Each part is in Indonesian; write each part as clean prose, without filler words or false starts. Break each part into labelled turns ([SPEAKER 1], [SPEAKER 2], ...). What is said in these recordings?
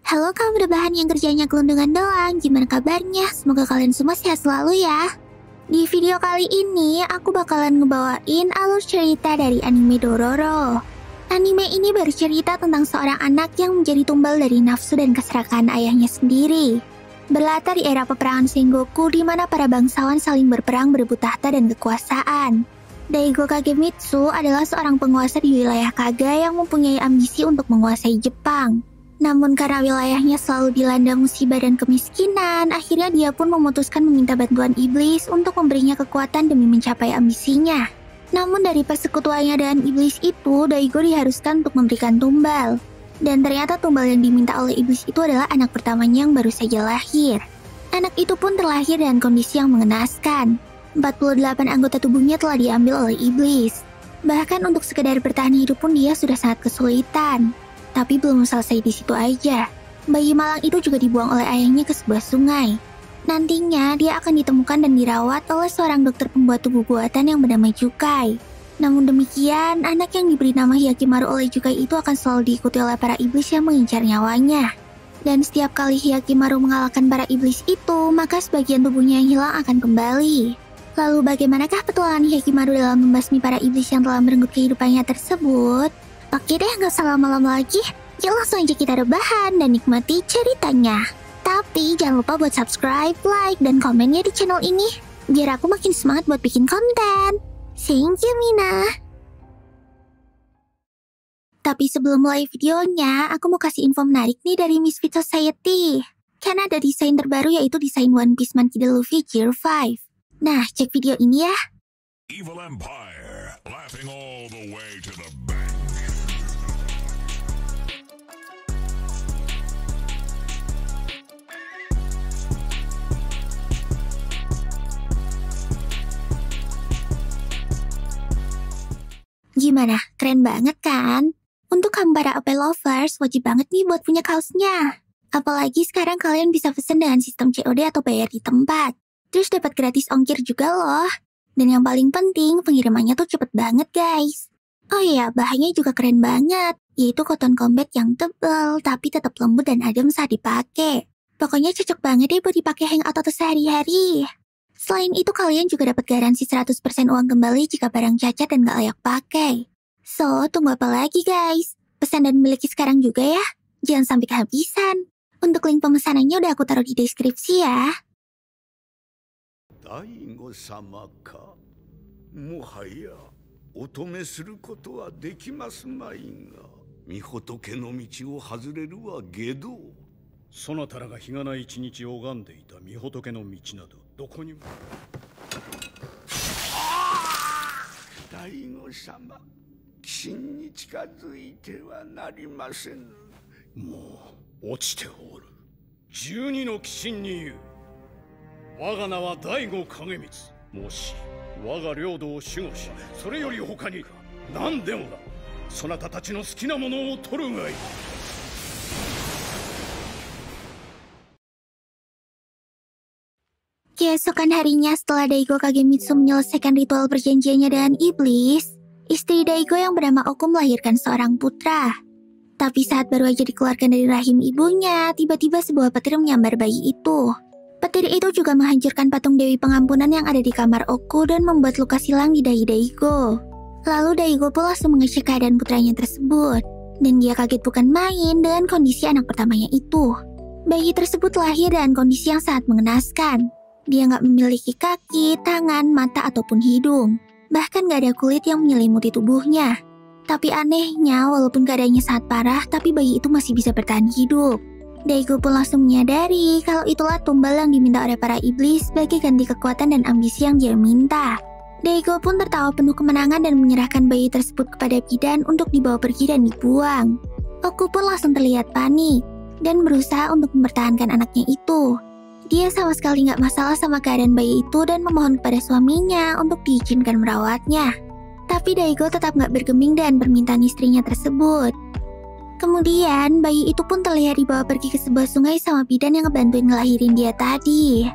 [SPEAKER 1] Halo kaum rebahan yang kerjanya gelundungan doang, gimana kabarnya? Semoga kalian semua sehat selalu ya. Di video kali ini, aku bakalan ngebawain alur cerita dari anime Dororo. Anime ini bercerita tentang seorang anak yang menjadi tumbal dari nafsu dan keserakahan ayahnya sendiri. Berlatar di era peperangan Sengoku di mana para bangsawan saling berperang berebut tahta dan kekuasaan. Daigo Kagemitsu adalah seorang penguasa di wilayah Kaga yang mempunyai ambisi untuk menguasai Jepang. Namun karena wilayahnya selalu dilanda musibah dan kemiskinan, akhirnya dia pun memutuskan meminta bantuan iblis untuk memberinya kekuatan demi mencapai ambisinya. Namun dari persekutuannya dengan iblis itu, Daigo diharuskan untuk memberikan tumbal. Dan ternyata tumbal yang diminta oleh iblis itu adalah anak pertamanya yang baru saja lahir. Anak itu pun terlahir dengan kondisi yang mengenaskan. 48 anggota tubuhnya telah diambil oleh iblis. Bahkan untuk sekedar bertahan hidup pun dia sudah sangat kesulitan. Tapi belum selesai di situ aja. Bayi malang itu juga dibuang oleh ayahnya ke sebuah sungai. Nantinya dia akan ditemukan dan dirawat oleh seorang dokter pembuat tubuh buatan yang bernama Jukai. Namun demikian, anak yang diberi nama Hyakimaru oleh Jukai itu akan selalu diikuti oleh para iblis yang mengincar nyawanya. Dan setiap kali Hyakimaru mengalahkan para iblis itu, maka sebagian tubuhnya yang hilang akan kembali. Lalu bagaimanakah petualangan Hyakimaru dalam membasmi para iblis yang telah merenggut kehidupannya tersebut? Oke deh, gak usah lama-lama lagi. Yuk langsung aja kita rebahan dan nikmati ceritanya. Tapi jangan lupa buat subscribe, like, dan komennya di channel ini. Biar aku makin semangat buat bikin konten. Thank you, Mina. Tapi sebelum mulai videonya, aku mau kasih info menarik nih dari Misfit Society. Kan ada desain terbaru yaitu desain One Piece Monkey D. Luffy Gear 5. Nah, cek video ini ya.
[SPEAKER 2] Evil Empire, laughing all the way to the bank.
[SPEAKER 1] Gimana? Keren banget kan? Untuk kamu para OP lovers, wajib banget nih buat punya kaosnya. Apalagi sekarang kalian bisa pesen dengan sistem COD atau bayar di tempat. Terus dapat gratis ongkir juga loh. Dan yang paling penting, pengirimannya tuh cepet banget guys. Oh iya, bahannya juga keren banget. Yaitu cotton combat yang tebal, tapi tetap lembut dan adem saat dipakai. Pokoknya cocok banget deh buat dipakai hangout atau sehari-hari. Selain itu, kalian juga dapat garansi 100% uang kembali jika barang cacat dan gak layak pakai. So, tunggu apa lagi guys? Pesan dan miliki sekarang juga ya. Jangan sampai kehabisan. Untuk link pemesanannya udah aku taruh di deskripsi ya.
[SPEAKER 3] Daigo-sama ka? Mohaya, otome suru koto wa dekimasu mai ga, Mihotoke no michi o hazureru wa gedo.
[SPEAKER 4] そなたらが日がない一日拝んでいた御仏の道などどこにも。
[SPEAKER 3] 大悟様、鬼神に近づいてはなりません。
[SPEAKER 4] もう落ちておる。12の鬼神に言う。我が名は大悟景光。もし我が領土を守護し、それより他に何でもだ。そなたたちの好きなものを取るがいい。
[SPEAKER 1] Keesokan harinya setelah Daigo Kagemitsu menyelesaikan ritual perjanjiannya dengan iblis, istri Daigo yang bernama Oku melahirkan seorang putra. Tapi saat baru aja dikeluarkan dari rahim ibunya, tiba-tiba sebuah petir menyambar bayi itu. Petir itu juga menghancurkan patung Dewi Pengampunan yang ada di kamar Oku dan membuat luka silang di dahi Daigo. Lalu Daigo pun langsung mengecek keadaan putranya tersebut. Dan dia kaget bukan main dengan kondisi anak pertamanya itu. Bayi tersebut lahir dengan kondisi yang sangat mengenaskan. Dia nggak memiliki kaki, tangan, mata, ataupun hidung. Bahkan nggak ada kulit yang menyelimuti tubuhnya. Tapi anehnya, walaupun keadaannya sangat parah, tapi bayi itu masih bisa bertahan hidup. Daigo pun langsung menyadari kalau itulah tumbal yang diminta oleh para iblis sebagai ganti kekuatan dan ambisi yang dia minta. Daigo pun tertawa penuh kemenangan dan menyerahkan bayi tersebut kepada bidan untuk dibawa pergi dan dibuang. Oku pun langsung terlihat panik dan berusaha untuk mempertahankan anaknya itu. Dia sama sekali nggak masalah sama keadaan bayi itu dan memohon kepada suaminya untuk diizinkan merawatnya. Tapi Daigo tetap nggak bergeming dan permintaan istrinya tersebut. Kemudian, bayi itu pun terlihat dibawa pergi ke sebuah sungai sama bidan yang ngebantuin ngelahirin dia tadi.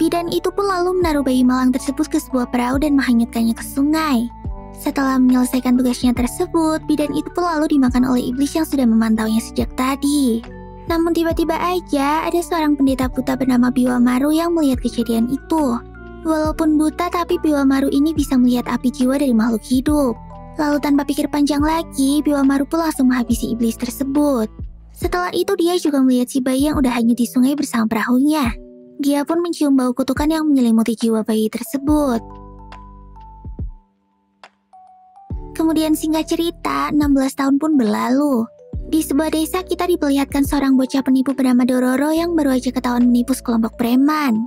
[SPEAKER 1] Bidan itu pun lalu menaruh bayi malang tersebut ke sebuah perahu dan menghanyutkannya ke sungai. Setelah menyelesaikan tugasnya tersebut, bidan itu pun lalu dimakan oleh iblis yang sudah memantaunya sejak tadi. Namun tiba-tiba aja ada seorang pendeta buta bernama Biwamaru yang melihat kejadian itu. Walaupun buta, tapi Biwamaru ini bisa melihat api jiwa dari makhluk hidup. Lalu tanpa pikir panjang lagi, Biwamaru pun langsung menghabisi iblis tersebut. Setelah itu dia juga melihat si bayi yang udah hanyut di sungai bersama perahunya. Dia pun mencium bau kutukan yang menyelimuti jiwa bayi tersebut. Kemudian singkat cerita, 16 tahun pun berlalu. Di sebuah desa kita diperlihatkan seorang bocah penipu bernama Dororo yang baru aja ketahuan menipu sekelompok preman.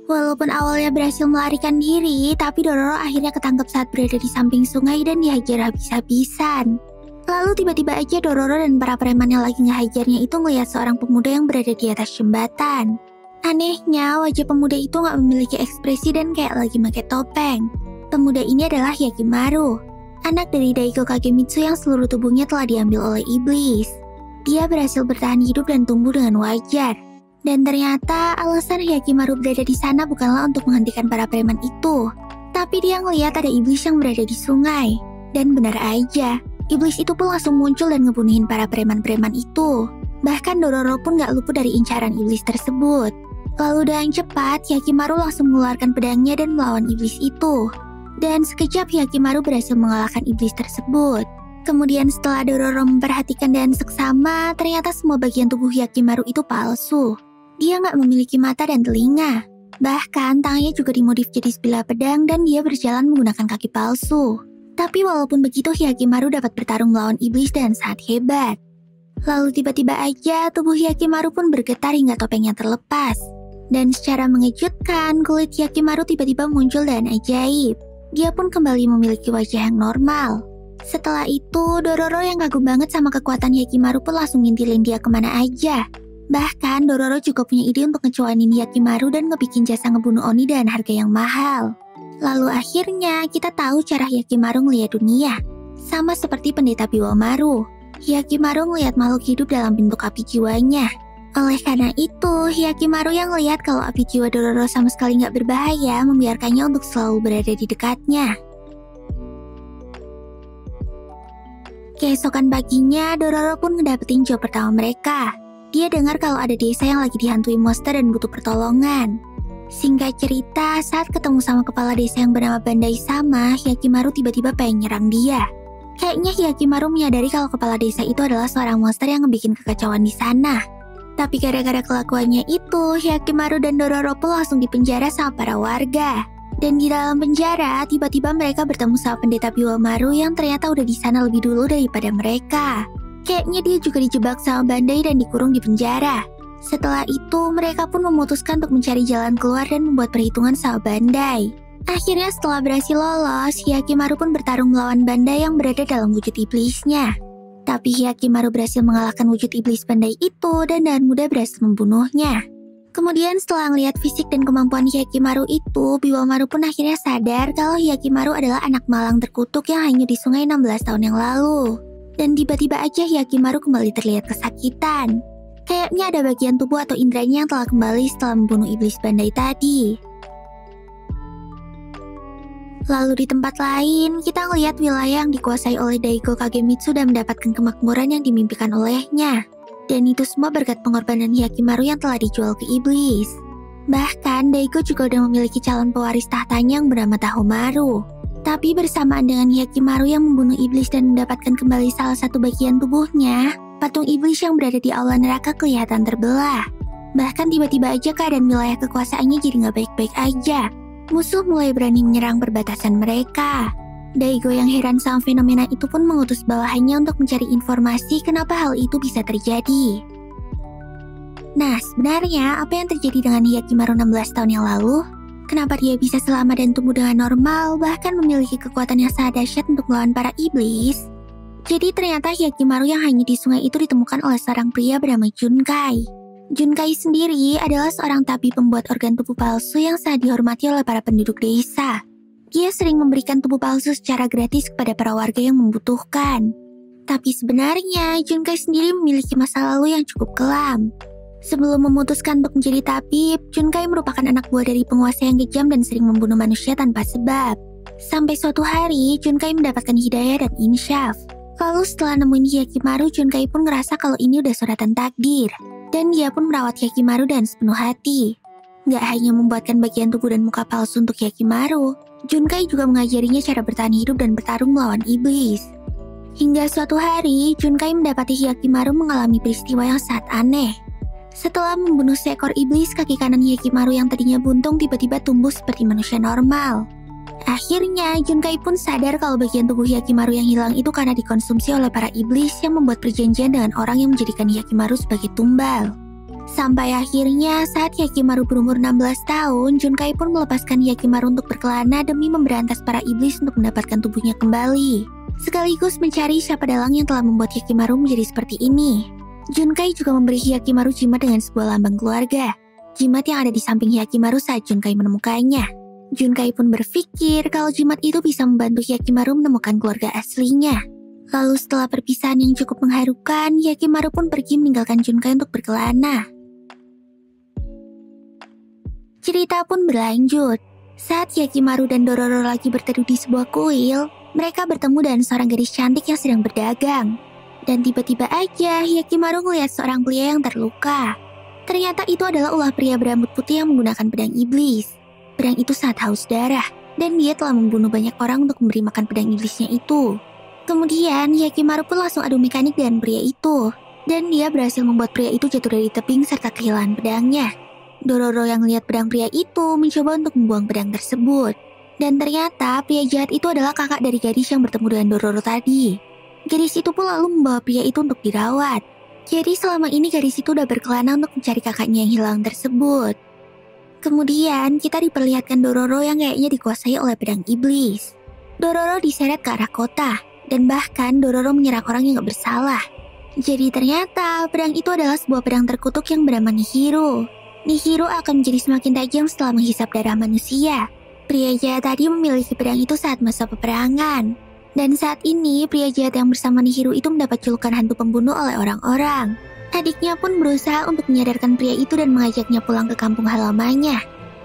[SPEAKER 1] Walaupun awalnya berhasil melarikan diri, tapi Dororo akhirnya ketangkep saat berada di samping sungai dan dihajar habis-habisan. Lalu tiba-tiba aja Dororo dan para preman yang lagi ngehajarnya itu melihat seorang pemuda yang berada di atas jembatan. Anehnya, wajah pemuda itu nggak memiliki ekspresi dan kayak lagi pakai topeng. Pemuda ini adalah Hyakimaru, anak dari Daigo Kagemitsu yang seluruh tubuhnya telah diambil oleh iblis. Dia berhasil bertahan hidup dan tumbuh dengan wajar. Dan ternyata alasan Hyakimaru berada di sana bukanlah untuk menghentikan para preman itu. Tapi dia ngelihat ada iblis yang berada di sungai. Dan benar aja, iblis itu pun langsung muncul dan ngebunuhin para preman-preman itu. Bahkan Dororo pun gak luput dari incaran iblis tersebut. Lalu dengan cepat, Hyakimaru langsung mengeluarkan pedangnya dan melawan iblis itu. Dan sekejap Hyakimaru berhasil mengalahkan iblis tersebut. Kemudian setelah Dororo memperhatikan dengan seksama, ternyata semua bagian tubuh Hyakimaru itu palsu. Dia nggak memiliki mata dan telinga. Bahkan tangannya juga dimodif jadi sebilah pedang dan dia berjalan menggunakan kaki palsu. Tapi walaupun begitu, Hyakimaru dapat bertarung melawan iblis dan sangat hebat. Lalu tiba-tiba aja tubuh Hyakimaru pun bergetar hingga topengnya terlepas. Dan secara mengejutkan, kulit Hyakimaru tiba-tiba muncul dan ajaib. Dia pun kembali memiliki wajah yang normal. Setelah itu, Dororo yang kagum banget sama kekuatan Hyakimaru pun langsung ngintilin dia kemana aja. Bahkan Dororo juga punya ide untuk ngecuanin Hyakimaru dan ngebikin jasa ngebunuh Oni dengan harga yang mahal. Lalu akhirnya kita tahu cara Hyakimaru ngelihat dunia. Sama seperti pendeta Biwamaru, Hyakimaru ngelihat makhluk hidup dalam bentuk api jiwanya. Oleh karena itu, Hyakimaru yang ngelihat kalau api jiwa Dororo sama sekali nggak berbahaya, membiarkannya untuk selalu berada di dekatnya. Keesokan paginya, Dororo pun ngedapetin job pertama mereka. Dia dengar kalau ada desa yang lagi dihantui monster dan butuh pertolongan. Singkat cerita, saat ketemu sama kepala desa yang bernama Bandai Sama, Hyakimaru tiba-tiba pengen nyerang dia. Kayaknya Hyakimaru menyadari kalau kepala desa itu adalah seorang monster yang ngebikin kekacauan di sana. Tapi gara-gara kelakuannya itu, Hyakimaru dan Dororo pun langsung dipenjara sama para warga. Dan di dalam penjara, tiba-tiba mereka bertemu sama pendeta Biwamaru yang ternyata udah di sana lebih dulu daripada mereka. Kayaknya dia juga dijebak sama Bandai dan dikurung di penjara. Setelah itu, mereka pun memutuskan untuk mencari jalan keluar dan membuat perhitungan sama Bandai. Akhirnya setelah berhasil lolos, Hyakimaru pun bertarung melawan Bandai yang berada dalam wujud iblisnya. Tapi Hyakimaru berhasil mengalahkan wujud iblis Bandai itu dan dengan mudah berhasil membunuhnya. Kemudian setelah melihat fisik dan kemampuan Hyakimaru itu, Biwamaru pun akhirnya sadar kalau Hyakimaru adalah anak malang terkutuk yang hanyut di sungai 16 tahun yang lalu. Dan tiba-tiba aja Hyakimaru kembali terlihat kesakitan. Kayaknya ada bagian tubuh atau indranya yang telah kembali setelah membunuh iblis Bandai tadi. Lalu di tempat lain, kita ngelihat wilayah yang dikuasai oleh Daigo Kagemitsu dan mendapatkan kemakmuran yang dimimpikan olehnya. Dan itu semua berkat pengorbanan Hyakimaru yang telah dijual ke iblis. Bahkan Daigo juga udah memiliki calon pewaris tahtanya yang bernama Tahomaru. Tapi bersamaan dengan Hyakimaru yang membunuh iblis dan mendapatkan kembali salah satu bagian tubuhnya, patung iblis yang berada di aula neraka kelihatan terbelah. Bahkan tiba-tiba aja keadaan wilayah kekuasaannya jadi nggak baik-baik aja. Musuh mulai berani menyerang perbatasan mereka. Daigo yang heran sama fenomena itu pun mengutus bawahannya untuk mencari informasi kenapa hal itu bisa terjadi. Nah, sebenarnya apa yang terjadi dengan Hyakimaru 16 tahun yang lalu? Kenapa dia bisa selamat dan tumbuh dengan normal, bahkan memiliki kekuatan yang sangat dahsyat untuk melawan para iblis? Jadi ternyata Hyakimaru yang hanyut di sungai itu ditemukan oleh seorang pria bernama Junkai. Junkai sendiri adalah seorang tabib pembuat organ tubuh palsu yang sangat dihormati oleh para penduduk desa. Dia sering memberikan tubuh palsu secara gratis kepada para warga yang membutuhkan. Tapi sebenarnya Junkai sendiri memiliki masa lalu yang cukup kelam. Sebelum memutuskan untuk menjadi tabib, Junkai merupakan anak buah dari penguasa yang kejam dan sering membunuh manusia tanpa sebab. Sampai suatu hari, Junkai mendapatkan hidayah dan insyaf. Lalu setelah nemuin Hyakimaru, Junkai pun ngerasa kalau ini udah suratan takdir. Dan dia pun merawat Hyakimaru dengan sepenuh hati. Nggak hanya membuatkan bagian tubuh dan muka palsu untuk Hyakimaru, Junkai juga mengajarinya cara bertahan hidup dan bertarung melawan iblis. Hingga suatu hari, Junkai mendapati Hyakimaru mengalami peristiwa yang sangat aneh. Setelah membunuh seekor iblis, kaki kanan Hyakimaru yang tadinya buntung tiba-tiba tumbuh seperti manusia normal. Akhirnya, Junkai pun sadar kalau bagian tubuh Hyakimaru yang hilang itu karena dikonsumsi oleh para iblis yang membuat perjanjian dengan orang yang menjadikan Hyakimaru sebagai tumbal. Sampai akhirnya saat Hyakimaru berumur 16 tahun, Junkai pun melepaskan Hyakimaru untuk berkelana demi memberantas para iblis untuk mendapatkan tubuhnya kembali. Sekaligus mencari siapa dalang yang telah membuat Hyakimaru menjadi seperti ini. Junkai juga memberi Hyakimaru jimat dengan sebuah lambang keluarga. Jimat yang ada di samping Hyakimaru saat Junkai menemukannya. Junkai pun berpikir kalau jimat itu bisa membantu Hyakimaru menemukan keluarga aslinya. Lalu setelah perpisahan yang cukup mengharukan, Hyakimaru pun pergi meninggalkan Junkai untuk berkelana. Cerita pun berlanjut. Saat Hyakimaru dan Dororo lagi berteduh di sebuah kuil, mereka bertemu dengan seorang gadis cantik yang sedang berdagang. Dan tiba-tiba aja Hyakimaru melihat seorang pria yang terluka. Ternyata itu adalah ulah pria berambut putih yang menggunakan pedang iblis. Pedang itu sangat haus darah, dan dia telah membunuh banyak orang untuk memberi makan pedang iblisnya itu. Kemudian Hyakimaru pun langsung adu mekanik dengan pria itu, dan dia berhasil membuat pria itu jatuh dari tebing serta kehilangan pedangnya. Dororo yang melihat pedang pria itu mencoba untuk membuang pedang tersebut. Dan ternyata pria jahat itu adalah kakak dari gadis yang bertemu dengan Dororo tadi. Gadis itu pun lalu membawa pria itu untuk dirawat. Jadi selama ini gadis itu udah berkelana untuk mencari kakaknya yang hilang tersebut. Kemudian kita diperlihatkan Dororo yang kayaknya dikuasai oleh pedang iblis. Dororo diseret ke arah kota, dan bahkan Dororo menyerang orang yang gak bersalah. Jadi ternyata pedang itu adalah sebuah pedang terkutuk yang bernama Nihiro. Nihiro akan menjadi semakin tajam setelah menghisap darah manusia. Pria jahat tadi memiliki pedang itu saat masa peperangan. Dan saat ini, pria jahat yang bersama Nihiro itu mendapat julukan hantu pembunuh oleh orang-orang. Adiknya pun berusaha untuk menyadarkan pria itu dan mengajaknya pulang ke kampung halamannya.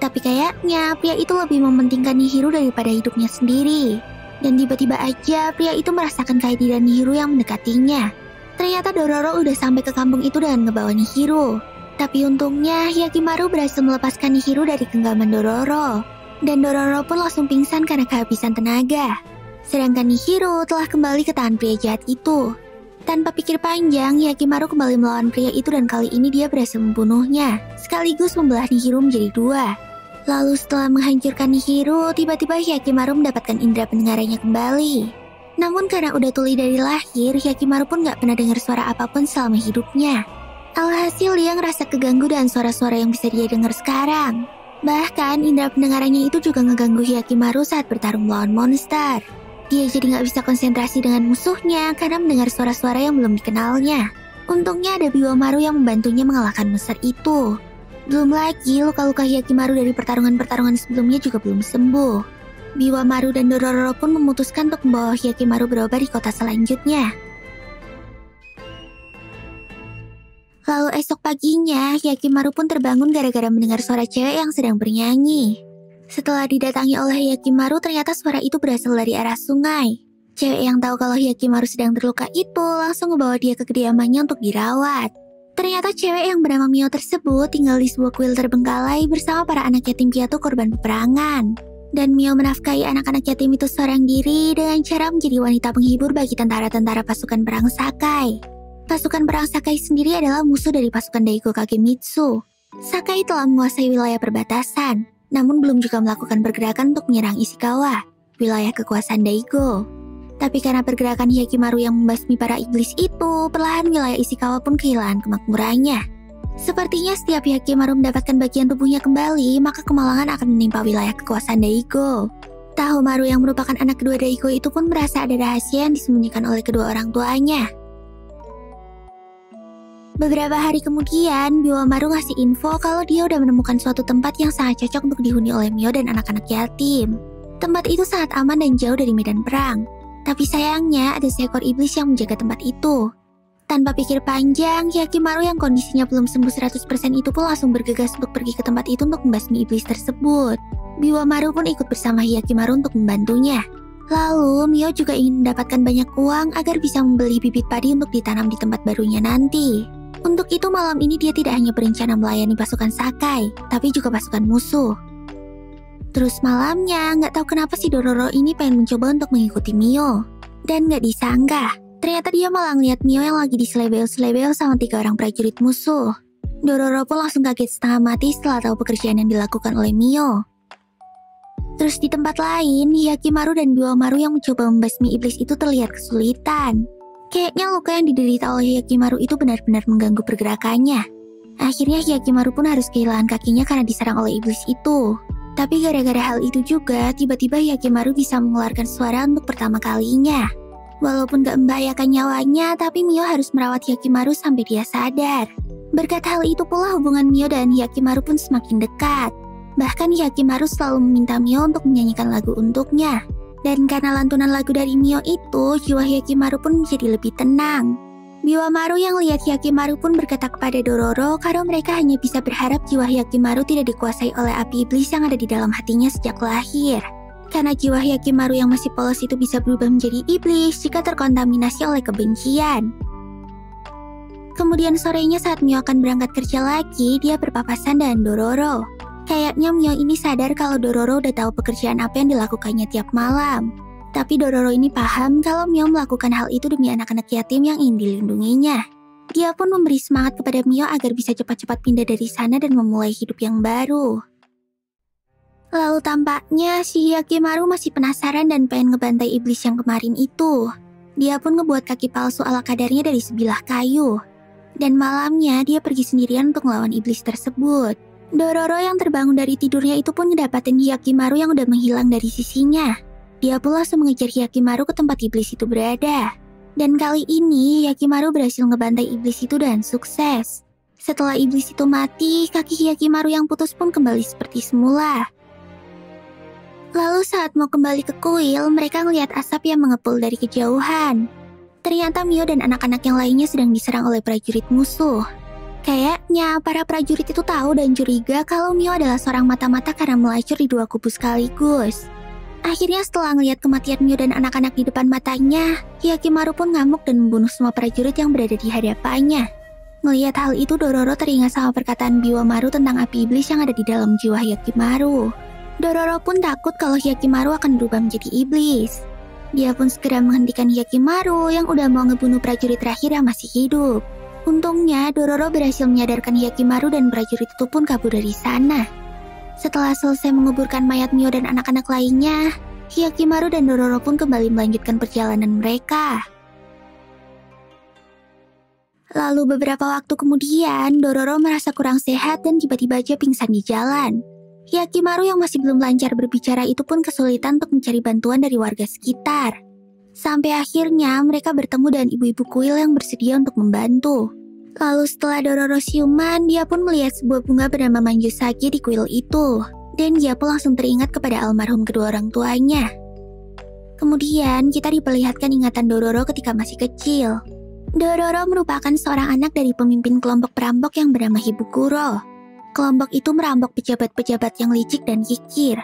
[SPEAKER 1] Tapi kayaknya pria itu lebih mementingkan Nihiro daripada hidupnya sendiri. Dan tiba-tiba aja pria itu merasakan kehadiran Nihiro yang mendekatinya. Ternyata Dororo udah sampai ke kampung itu dengan ngebawa Nihiro. Tapi untungnya Hyakimaru berhasil melepaskan Nihiro dari genggaman Dororo. Dan Dororo pun langsung pingsan karena kehabisan tenaga. Sedangkan Nihiro telah kembali ke tangan pria jahat itu. Tanpa pikir panjang, Hyakimaru kembali melawan pria itu dan kali ini dia berhasil membunuhnya, sekaligus membelah Nihiro menjadi dua. Lalu setelah menghancurkan Nihiro, tiba-tiba Hyakimaru mendapatkan indera pendengarannya kembali. Namun karena udah tuli dari lahir, Hyakimaru pun gak pernah dengar suara apapun selama hidupnya. Alhasil dia ngerasa keganggu dengan suara-suara yang bisa dia dengar sekarang. Bahkan indera pendengarannya itu juga ngeganggu Hyakimaru saat bertarung melawan monster. Dia jadi gak bisa konsentrasi dengan musuhnya karena mendengar suara-suara yang belum dikenalnya. Untungnya ada Biwamaru yang membantunya mengalahkan monster itu. Belum lagi luka-luka Hyakimaru dari pertarungan-pertarungan sebelumnya juga belum sembuh. Biwamaru dan Dororo pun memutuskan untuk membawa Hyakimaru berobat di kota selanjutnya. Lalu esok paginya, Hyakimaru pun terbangun gara-gara mendengar suara cewek yang sedang bernyanyi. Setelah didatangi oleh Hyakimaru, ternyata suara itu berasal dari arah sungai. Cewek yang tahu kalau Hyakimaru sedang terluka itu langsung membawa dia ke kediamannya untuk dirawat. Ternyata cewek yang bernama Mio tersebut tinggal di sebuah kuil terbengkalai bersama para anak yatim piatu korban peperangan. Dan Mio menafkahi anak-anak yatim itu seorang diri dengan cara menjadi wanita penghibur bagi tentara-tentara pasukan perang Sakai. Pasukan perang Sakai sendiri adalah musuh dari pasukan Daigo Kagemitsu. Sakai telah menguasai wilayah perbatasan, namun belum juga melakukan pergerakan untuk menyerang Ishikawa, wilayah kekuasaan Daigo. Tapi karena pergerakan Hyakimaru yang membasmi para iblis itu, perlahan wilayah Ishikawa pun kehilangan kemakmurannya. Sepertinya setiap Hyakimaru mendapatkan bagian tubuhnya kembali, maka kemalangan akan menimpa wilayah kekuasaan Daigo. Tahomaru yang merupakan anak kedua Daigo itu pun merasa ada rahasia yang disembunyikan oleh kedua orang tuanya. Beberapa hari kemudian, Biwamaru ngasih info kalau dia udah menemukan suatu tempat yang sangat cocok untuk dihuni oleh Mio dan anak-anak yatim. Tempat itu sangat aman dan jauh dari medan perang. Tapi sayangnya ada seekor iblis yang menjaga tempat itu. Tanpa pikir panjang, Hyakimaru yang kondisinya belum sembuh 100% itu pun langsung bergegas untuk pergi ke tempat itu untuk membasmi iblis tersebut. Biwamaru pun ikut bersama Hyakimaru untuk membantunya. Lalu, Mio juga ingin mendapatkan banyak uang agar bisa membeli bibit padi untuk ditanam di tempat barunya nanti. Untuk itu malam ini dia tidak hanya berencana melayani pasukan Sakai, tapi juga pasukan musuh. Terus malamnya, nggak tahu kenapa si Dororo ini pengen mencoba untuk mengikuti Mio. Dan nggak disangka, ternyata dia malah ngeliat Mio yang lagi diselebeo-selebeo sama 3 orang prajurit musuh. Dororo pun langsung kaget setengah mati setelah tahu pekerjaan yang dilakukan oleh Mio. Terus di tempat lain, Hyakimaru dan Biwamaru yang mencoba membasmi iblis itu terlihat kesulitan. Kayaknya luka yang diderita oleh Hyakimaru itu benar-benar mengganggu pergerakannya. Akhirnya Hyakimaru pun harus kehilangan kakinya karena diserang oleh iblis itu. Tapi gara-gara hal itu juga, tiba-tiba Hyakimaru bisa mengeluarkan suara untuk pertama kalinya. Walaupun gak membahayakan nyawanya, tapi Mio harus merawat Hyakimaru sampai dia sadar. Berkat hal itu pula hubungan Mio dan Hyakimaru pun semakin dekat. Bahkan Hyakimaru selalu meminta Mio untuk menyanyikan lagu untuknya. Dan karena lantunan lagu dari Mio itu, jiwa Hyakimaru pun menjadi lebih tenang. Biwamaru yang lihat Hyakimaru pun berkata kepada Dororo kalau mereka hanya bisa berharap jiwa Hyakimaru tidak dikuasai oleh api iblis yang ada di dalam hatinya sejak lahir. Karena jiwa Hyakimaru yang masih polos itu bisa berubah menjadi iblis jika terkontaminasi oleh kebencian. Kemudian sorenya saat Mio akan berangkat kerja lagi, dia berpapasan dengan Dororo. Kayaknya Mio ini sadar kalau Dororo udah tahu pekerjaan apa yang dilakukannya tiap malam. Tapi Dororo ini paham kalau Mio melakukan hal itu demi anak-anak yatim yang ingin dilindunginya. Dia pun memberi semangat kepada Mio agar bisa cepat-cepat pindah dari sana dan memulai hidup yang baru. Lalu tampaknya si Hyakimaru masih penasaran dan pengen ngebantai iblis yang kemarin itu. Dia pun ngebuat kaki palsu ala kadarnya dari sebilah kayu. Dan malamnya dia pergi sendirian untuk melawan iblis tersebut. Dororo yang terbangun dari tidurnya itu pun ngedapatin Hyakimaru yang udah menghilang dari sisinya. Dia pun langsung mengejar Hyakimaru ke tempat iblis itu berada. Dan kali ini Hyakimaru berhasil ngebantai iblis itu dan sukses. Setelah iblis itu mati, kaki Hyakimaru yang putus pun kembali seperti semula. Lalu saat mau kembali ke kuil, mereka ngelihat asap yang mengepul dari kejauhan. Ternyata Mio dan anak-anak yang lainnya sedang diserang oleh prajurit musuh. Kayaknya para prajurit itu tahu dan curiga kalau Mio adalah seorang mata-mata karena melacur di 2 kubu sekaligus. Akhirnya setelah melihat kematian Mio dan anak-anak di depan matanya, Hyakimaru pun ngamuk dan membunuh semua prajurit yang berada di hadapannya. Melihat hal itu, Dororo teringat sama perkataan Biwamaru tentang api iblis yang ada di dalam jiwa Hyakimaru. Dororo pun takut kalau Hyakimaru akan berubah menjadi iblis. Dia pun segera menghentikan Hyakimaru yang udah mau ngebunuh prajurit terakhir yang masih hidup. Untungnya, Dororo berhasil menyadarkan Hyakimaru dan prajurit itu pun kabur dari sana. Setelah selesai menguburkan mayat Mio dan anak-anak lainnya, Hyakimaru dan Dororo pun kembali melanjutkan perjalanan mereka. Lalu beberapa waktu kemudian, Dororo merasa kurang sehat dan tiba-tiba aja pingsan di jalan. Hyakimaru yang masih belum lancar berbicara itu pun kesulitan untuk mencari bantuan dari warga sekitar. Sampai akhirnya mereka bertemu dengan ibu-ibu kuil yang bersedia untuk membantu. Lalu setelah Dororo siuman, dia pun melihat sebuah bunga bernama Manjusagi di kuil itu. Dan dia pun langsung teringat kepada almarhum kedua orang tuanya. Kemudian kita diperlihatkan ingatan Dororo ketika masih kecil. Dororo merupakan seorang anak dari pemimpin kelompok perampok yang bernama Hibukuro. Kelompok itu merampok pejabat-pejabat yang licik dan kikir.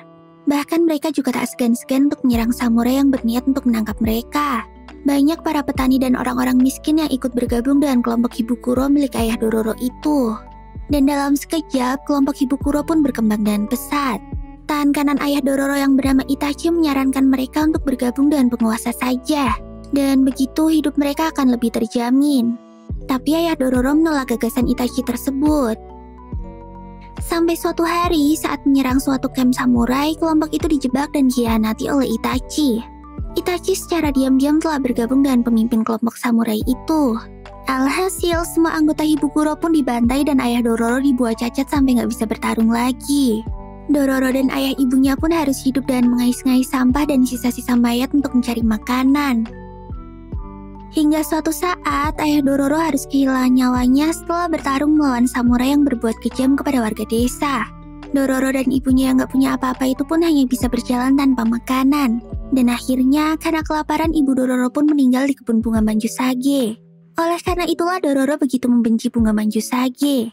[SPEAKER 1] Bahkan mereka juga tak segan-segan untuk menyerang samurai yang berniat untuk menangkap mereka. Banyak para petani dan orang-orang miskin yang ikut bergabung dengan kelompok Hibukuro milik ayah Dororo itu. Dan dalam sekejap, kelompok Hibukuro pun berkembang dengan pesat. Tangan kanan ayah Dororo yang bernama Itachi menyarankan mereka untuk bergabung dengan penguasa saja. Dan begitu hidup mereka akan lebih terjamin. Tapi ayah Dororo menolak gagasan Itachi tersebut. Sampai suatu hari saat menyerang suatu kamp samurai, kelompok itu dijebak dan dikhianati oleh Itachi. Itachi secara diam-diam telah bergabung dengan pemimpin kelompok samurai itu. Alhasil, semua anggota Hibukuro pun dibantai dan ayah Dororo dibuat cacat sampai nggak bisa bertarung lagi. Dororo dan ayah ibunya pun harus hidup dengan mengais-ngais sampah dan sisa-sisa mayat untuk mencari makanan. Hingga suatu saat, ayah Dororo harus kehilangan nyawanya setelah bertarung melawan samurai yang berbuat kejam kepada warga desa. Dororo dan ibunya yang gak punya apa-apa itu pun hanya bisa berjalan tanpa makanan. Dan akhirnya, karena kelaparan, ibu Dororo pun meninggal di kebun bunga Manjusage. Oleh karena itulah Dororo begitu membenci bunga Manjusage.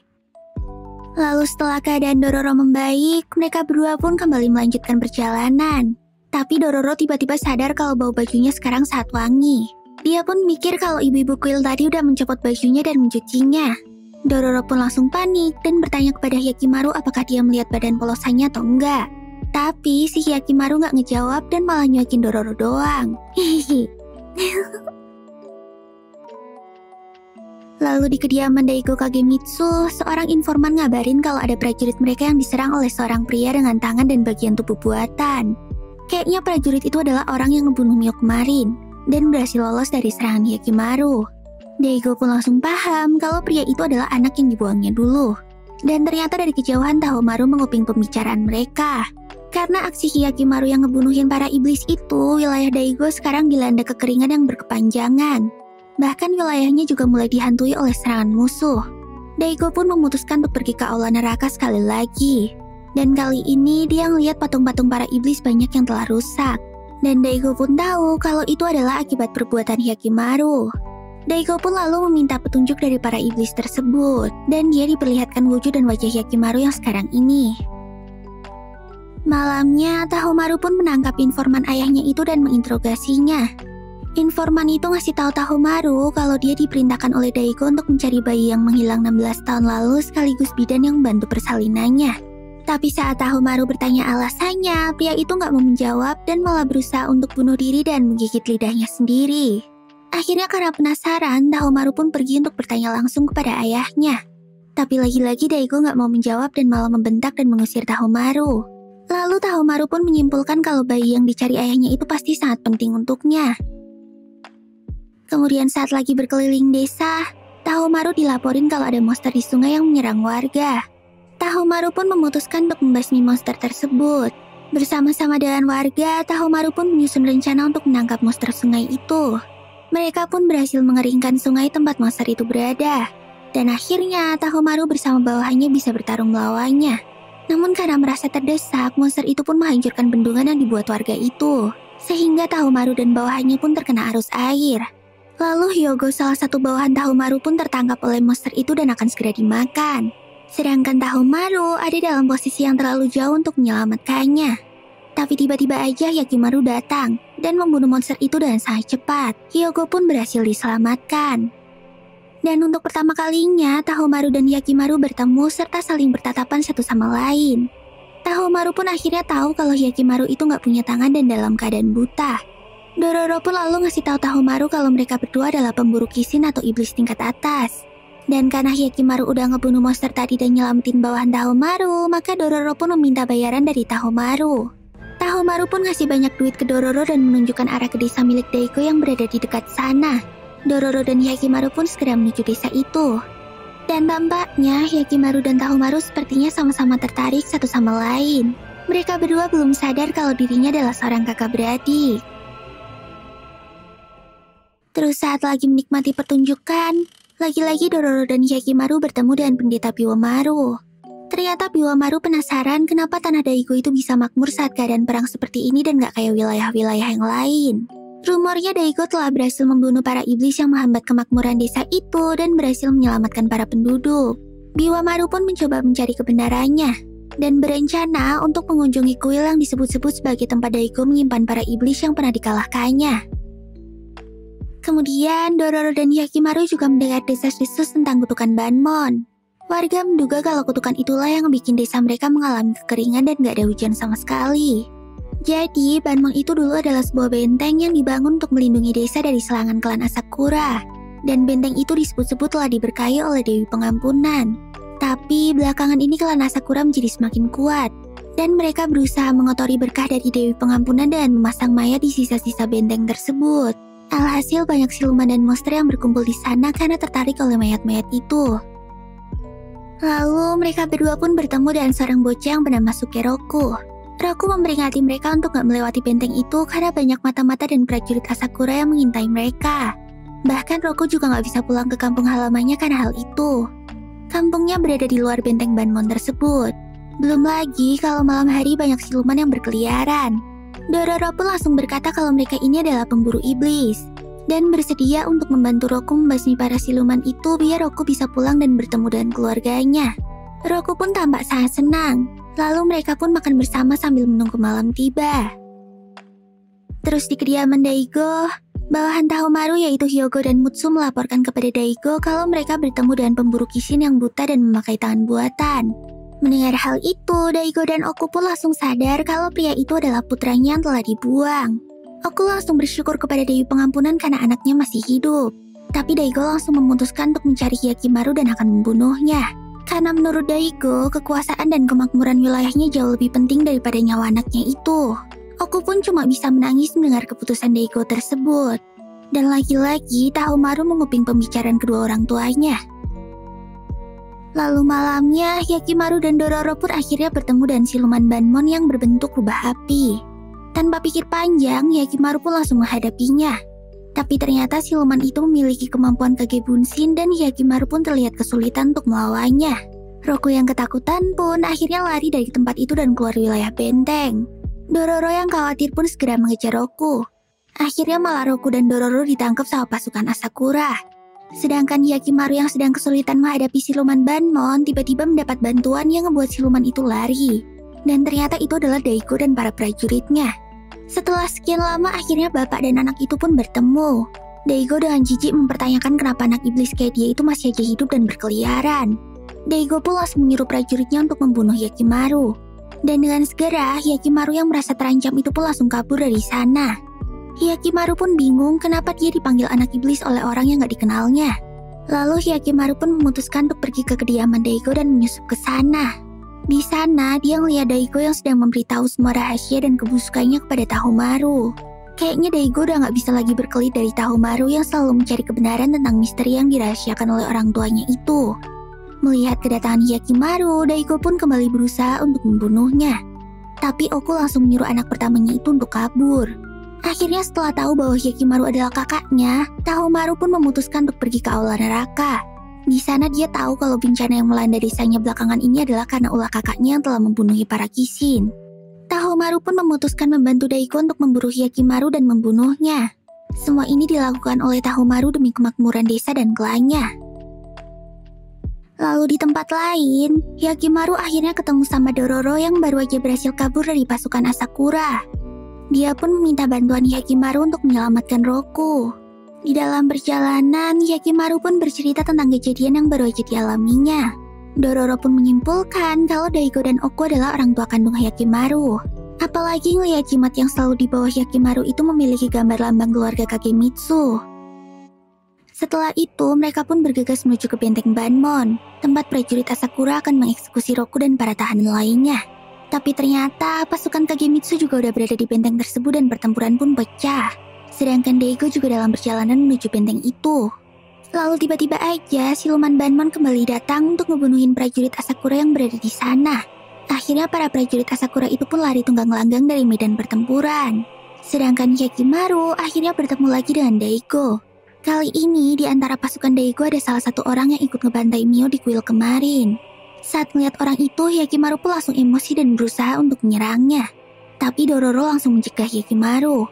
[SPEAKER 1] Lalu setelah keadaan Dororo membaik, mereka berdua pun kembali melanjutkan perjalanan. Tapi Dororo tiba-tiba sadar kalau bau bajunya sekarang sangat wangi. Dia pun mikir kalau ibu-ibu kuil tadi udah mencopot bajunya dan mencucinya. Dororo pun langsung panik dan bertanya kepada Hyakimaru apakah dia melihat badan polosannya atau enggak. Tapi si Hyakimaru nggak ngejawab dan malah nyuakin Dororo doang. Hihihi. Lalu di kediaman Daigo Kagemitsu, seorang informan ngabarin kalau ada prajurit mereka yang diserang oleh seorang pria dengan tangan dan bagian tubuh buatan. Kayaknya prajurit itu adalah orang yang ngebunuh Mio kemarin, dan berhasil lolos dari serangan Hyakimaru. Daigo pun langsung paham kalau pria itu adalah anak yang dibuangnya dulu. Dan ternyata dari kejauhan Tahomaru menguping pembicaraan mereka. Karena aksi Hyakimaru yang ngebunuhin para iblis itu, wilayah Daigo sekarang dilanda kekeringan yang berkepanjangan. Bahkan wilayahnya juga mulai dihantui oleh serangan musuh. Daigo pun memutuskan untuk pergi ke aula neraka sekali lagi. Dan kali ini dia ngeliat patung-patung para iblis banyak yang telah rusak. Dan Daigo pun tahu kalau itu adalah akibat perbuatan Hyakimaru. Daigo pun lalu meminta petunjuk dari para iblis tersebut. Dan dia diperlihatkan wujud dan wajah Hyakimaru yang sekarang ini. Malamnya, Tahomaru pun menangkap informan ayahnya itu dan menginterogasinya. Informan itu ngasih tahu Tahomaru kalau dia diperintahkan oleh Daigo untuk mencari bayi yang menghilang 16 tahun lalu sekaligus bidan yang membantu persalinannya. Tapi saat Tahomaru bertanya alasannya, pria itu nggak mau menjawab dan malah berusaha untuk bunuh diri dan menggigit lidahnya sendiri. Akhirnya karena penasaran, Tahomaru pun pergi untuk bertanya langsung kepada ayahnya. Tapi lagi-lagi Daigo nggak mau menjawab dan malah membentak dan mengusir Tahomaru. Lalu Tahomaru pun menyimpulkan kalau bayi yang dicari ayahnya itu pasti sangat penting untuknya. Kemudian saat lagi berkeliling desa, Tahomaru dilaporin kalau ada monster di sungai yang menyerang warga. Tahomaru pun memutuskan untuk membasmi monster tersebut. Bersama-sama dengan warga, Tahomaru pun menyusun rencana untuk menangkap monster sungai itu. Mereka pun berhasil mengeringkan sungai tempat monster itu berada. Dan akhirnya Tahomaru bersama bawahannya bisa bertarung melawannya. Namun karena merasa terdesak, monster itu pun menghancurkan bendungan yang dibuat warga itu. Sehingga Tahomaru dan bawahannya pun terkena arus air. Lalu Hyogo, salah satu bawahan Tahomaru pun tertangkap oleh monster itu dan akan segera dimakan. Sedangkan Tahomaru ada dalam posisi yang terlalu jauh untuk menyelamatkannya. Tapi tiba-tiba aja Hyakimaru datang dan membunuh monster itu dengan sangat cepat. Hyogo pun berhasil diselamatkan. Dan untuk pertama kalinya, Tahomaru dan Hyakimaru bertemu serta saling bertatapan satu sama lain. Tahomaru pun akhirnya tahu kalau Hyakimaru itu nggak punya tangan dan dalam keadaan buta. Dororo pun lalu ngasih tahu Tahomaru kalau mereka berdua adalah pemburu kisin atau iblis tingkat atas. Dan karena Hyakimaru udah ngebunuh monster tadi dan nyelamatin bawahan Tahomaru, maka Dororo pun meminta bayaran dari Tahomaru. Tahomaru pun ngasih banyak duit ke Dororo dan menunjukkan arah ke desa milik Daigo yang berada di dekat sana. Dororo dan Hyakimaru pun segera menuju desa itu. Dan tampaknya Hyakimaru dan Tahomaru sepertinya sama-sama tertarik satu sama lain. Mereka berdua belum sadar kalau dirinya adalah seorang kakak beradik. Terus saat lagi menikmati pertunjukan, lagi-lagi Dororo dan Hyakimaru bertemu dengan pendeta Biwamaru. Ternyata Biwamaru penasaran kenapa tanah Daigo itu bisa makmur saat keadaan perang seperti ini dan gak kayak wilayah-wilayah yang lain. Rumornya Daigo telah berhasil membunuh para iblis yang menghambat kemakmuran desa itu dan berhasil menyelamatkan para penduduk. Biwamaru pun mencoba mencari kebenarannya dan berencana untuk mengunjungi kuil yang disebut-sebut sebagai tempat Daigo menyimpan para iblis yang pernah dikalahkannya. Kemudian, Dororo dan Hyakimaru juga mendengar desas-desus tentang kutukan Banmon. Warga menduga kalau kutukan itulah yang bikin desa mereka mengalami kekeringan dan gak ada hujan sama sekali. Jadi, Banmon itu dulu adalah sebuah benteng yang dibangun untuk melindungi desa dari serangan klan Asakura. Dan benteng itu disebut-sebut telah diberkahi oleh Dewi Pengampunan. Tapi, belakangan ini klan Asakura menjadi semakin kuat. Dan mereka berusaha mengotori berkah dari Dewi Pengampunan dengan memasang mayat di sisa-sisa benteng tersebut. Alhasil banyak siluman dan monster yang berkumpul di sana karena tertarik oleh mayat-mayat itu. Lalu mereka berdua pun bertemu dengan seorang bocah yang bernama Sukeroku. Roku memperingati mereka untuk gak melewati benteng itu karena banyak mata-mata dan prajurit Asakura yang mengintai mereka. Bahkan Roku juga gak bisa pulang ke kampung halamannya karena hal itu. Kampungnya berada di luar benteng Banmon tersebut. Belum lagi kalau malam hari banyak siluman yang berkeliaran. Dororo pun langsung berkata kalau mereka ini adalah pemburu iblis dan bersedia untuk membantu Roku membasmi para siluman itu biar Roku bisa pulang dan bertemu dengan keluarganya. Roku pun tampak sangat senang, lalu mereka pun makan bersama sambil menunggu malam tiba. Terus di kediaman Daigo, Bawahan Tahomaru yaitu Hyogo dan Mutsu melaporkan kepada Daigo kalau mereka bertemu dengan pemburu Kishin yang buta dan memakai tangan buatan. Mendengar hal itu, Daigo dan Oku pun langsung sadar kalau pria itu adalah putranya yang telah dibuang. Oku langsung bersyukur kepada Dewi Pengampunan karena anaknya masih hidup. Tapi Daigo langsung memutuskan untuk mencari Hyakimaru dan akan membunuhnya. Karena menurut Daigo, kekuasaan dan kemakmuran wilayahnya jauh lebih penting daripada nyawa anaknya itu. Oku pun cuma bisa menangis mendengar keputusan Daigo tersebut. Dan lagi-lagi, Tahomaru menguping pembicaraan kedua orang tuanya. Lalu malamnya, Hyakimaru dan Dororo pun akhirnya bertemu dengan siluman Banmon yang berbentuk rubah api. Tanpa pikir panjang, Hyakimaru pun langsung menghadapinya. Tapi ternyata siluman itu memiliki kemampuan Kage Bunshin dan Hyakimaru pun terlihat kesulitan untuk melawannya. Roku yang ketakutan pun akhirnya lari dari tempat itu dan keluar wilayah benteng. Dororo yang khawatir pun segera mengejar Roku. Akhirnya malah Roku dan Dororo ditangkap sama pasukan Asakura. Sedangkan Hyakimaru yang sedang kesulitan menghadapi siluman Banmon tiba-tiba mendapat bantuan yang membuat siluman itu lari. Dan ternyata itu adalah Daigo dan para prajuritnya. Setelah sekian lama akhirnya bapak dan anak itu pun bertemu. Daigo dengan jijik mempertanyakan kenapa anak iblis kayak dia itu masih aja hidup dan berkeliaran. Daigo pun langsung menyuruh prajuritnya untuk membunuh Hyakimaru. Dan dengan segera, Hyakimaru yang merasa terancam itu pun langsung kabur dari sana. Hyakimaru pun bingung kenapa dia dipanggil anak iblis oleh orang yang gak dikenalnya. Lalu Hyakimaru pun memutuskan untuk pergi ke kediaman Daigo dan menyusup ke sana. Di sana, dia melihat Daigo yang sedang memberitahu semua rahasia dan kebusukannya kepada Tahomaru. Kayaknya Daigo udah gak bisa lagi berkelit dari Tahomaru yang selalu mencari kebenaran tentang misteri yang dirahasiakan oleh orang tuanya itu. Melihat kedatangan Hyakimaru, Daigo pun kembali berusaha untuk membunuhnya. Tapi Oku langsung menyuruh anak pertamanya itu untuk kabur. Akhirnya setelah tahu bahwa Hyakimaru adalah kakaknya, Tahomaru pun memutuskan untuk pergi ke aula neraka. Di sana dia tahu kalau bencana yang melanda desanya belakangan ini adalah karena ulah kakaknya yang telah membunuhi para Kishin. Tahomaru pun memutuskan membantu Daigo untuk memburu Hyakimaru dan membunuhnya. Semua ini dilakukan oleh Tahomaru demi kemakmuran desa dan klannya. Lalu di tempat lain, Hyakimaru akhirnya ketemu sama Dororo yang baru aja berhasil kabur dari pasukan Asakura. Dia pun meminta bantuan Hyakimaru untuk menyelamatkan Roku. Di dalam perjalanan, Hyakimaru pun bercerita tentang kejadian yang baru aja dialaminya. Dororo pun menyimpulkan kalau Daigo dan Oku adalah orang tua kandung Hyakimaru. Apalagi ngeliat jimat yang selalu di bawah Hyakimaru itu memiliki gambar lambang keluarga Kagemitsu. Setelah itu, mereka pun bergegas menuju ke benteng Banmon, tempat prajurit Asakura akan mengeksekusi Roku dan para tahanan lainnya. Tapi ternyata pasukan Kagemitsu juga udah berada di benteng tersebut dan pertempuran pun pecah. Sedangkan Daigo juga dalam perjalanan menuju benteng itu. Lalu tiba-tiba aja siluman Banmon kembali datang untuk ngebunuhin prajurit Asakura yang berada di sana. Akhirnya para prajurit Asakura itu pun lari tunggang-langgang dari medan pertempuran. Sedangkan Hyakimaru akhirnya bertemu lagi dengan Daigo. Kali ini di antara pasukan Daigo ada salah satu orang yang ikut ngebantai Mio di kuil kemarin. Saat melihat orang itu, Hyakimaru pun langsung emosi dan berusaha untuk menyerangnya. Tapi Dororo langsung mencegah Hyakimaru.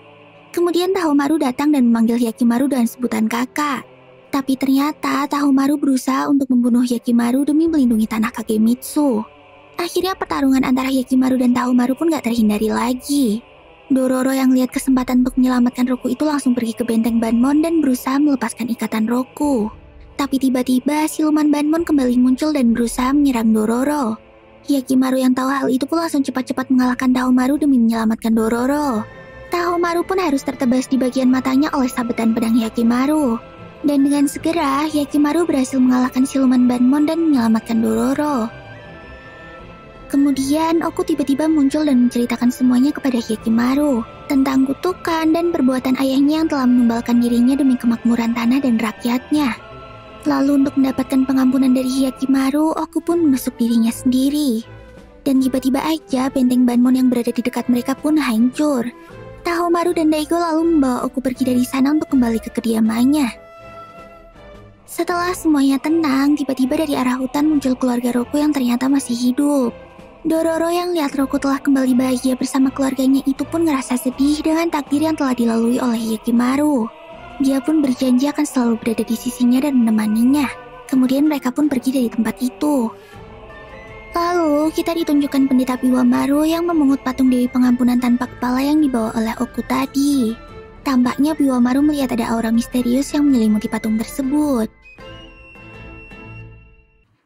[SPEAKER 1] Kemudian Tahomaru datang dan memanggil Hyakimaru dengan sebutan kakak. Tapi ternyata Tahomaru berusaha untuk membunuh Hyakimaru demi melindungi tanah Kagemitsu. Akhirnya pertarungan antara Hyakimaru dan Tahomaru pun gak terhindari lagi. Dororo yang lihat kesempatan untuk menyelamatkan Roku itu langsung pergi ke benteng Banmon dan berusaha melepaskan ikatan Roku. Tapi tiba-tiba siluman Banmon kembali muncul dan berusaha menyerang Dororo. Hyakimaru yang tahu hal itu pun langsung cepat-cepat mengalahkan Tahomaru demi menyelamatkan Dororo. Tahomaru pun harus tertebas di bagian matanya oleh sabetan pedang Hyakimaru. Dan dengan segera, Hyakimaru berhasil mengalahkan siluman Banmon dan menyelamatkan Dororo. Kemudian, Oku tiba-tiba muncul dan menceritakan semuanya kepada Hyakimaru tentang kutukan dan perbuatan ayahnya yang telah menumbalkan dirinya demi kemakmuran tanah dan rakyatnya. Lalu untuk mendapatkan pengampunan dari Hyakimaru, Oku pun menusuk dirinya sendiri. Dan tiba-tiba aja benteng Banmon yang berada di dekat mereka pun hancur. Tahomaru dan Daigo lalu membawa Oku pergi dari sana untuk kembali ke kediamannya. Setelah semuanya tenang, tiba-tiba dari arah hutan muncul keluarga Roku yang ternyata masih hidup. Dororo yang lihat Roku telah kembali bahagia bersama keluarganya itu pun ngerasa sedih dengan takdir yang telah dilalui oleh Hyakimaru. Dia pun berjanji akan selalu berada di sisinya dan menemaninya. Kemudian mereka pun pergi dari tempat itu. Lalu, kita ditunjukkan pendeta Biwamaru yang memungut patung Dewi Pengampunan tanpa kepala yang dibawa oleh Oku tadi. tampaknya Biwamaru melihat ada aura misterius yang menyelimuti patung tersebut.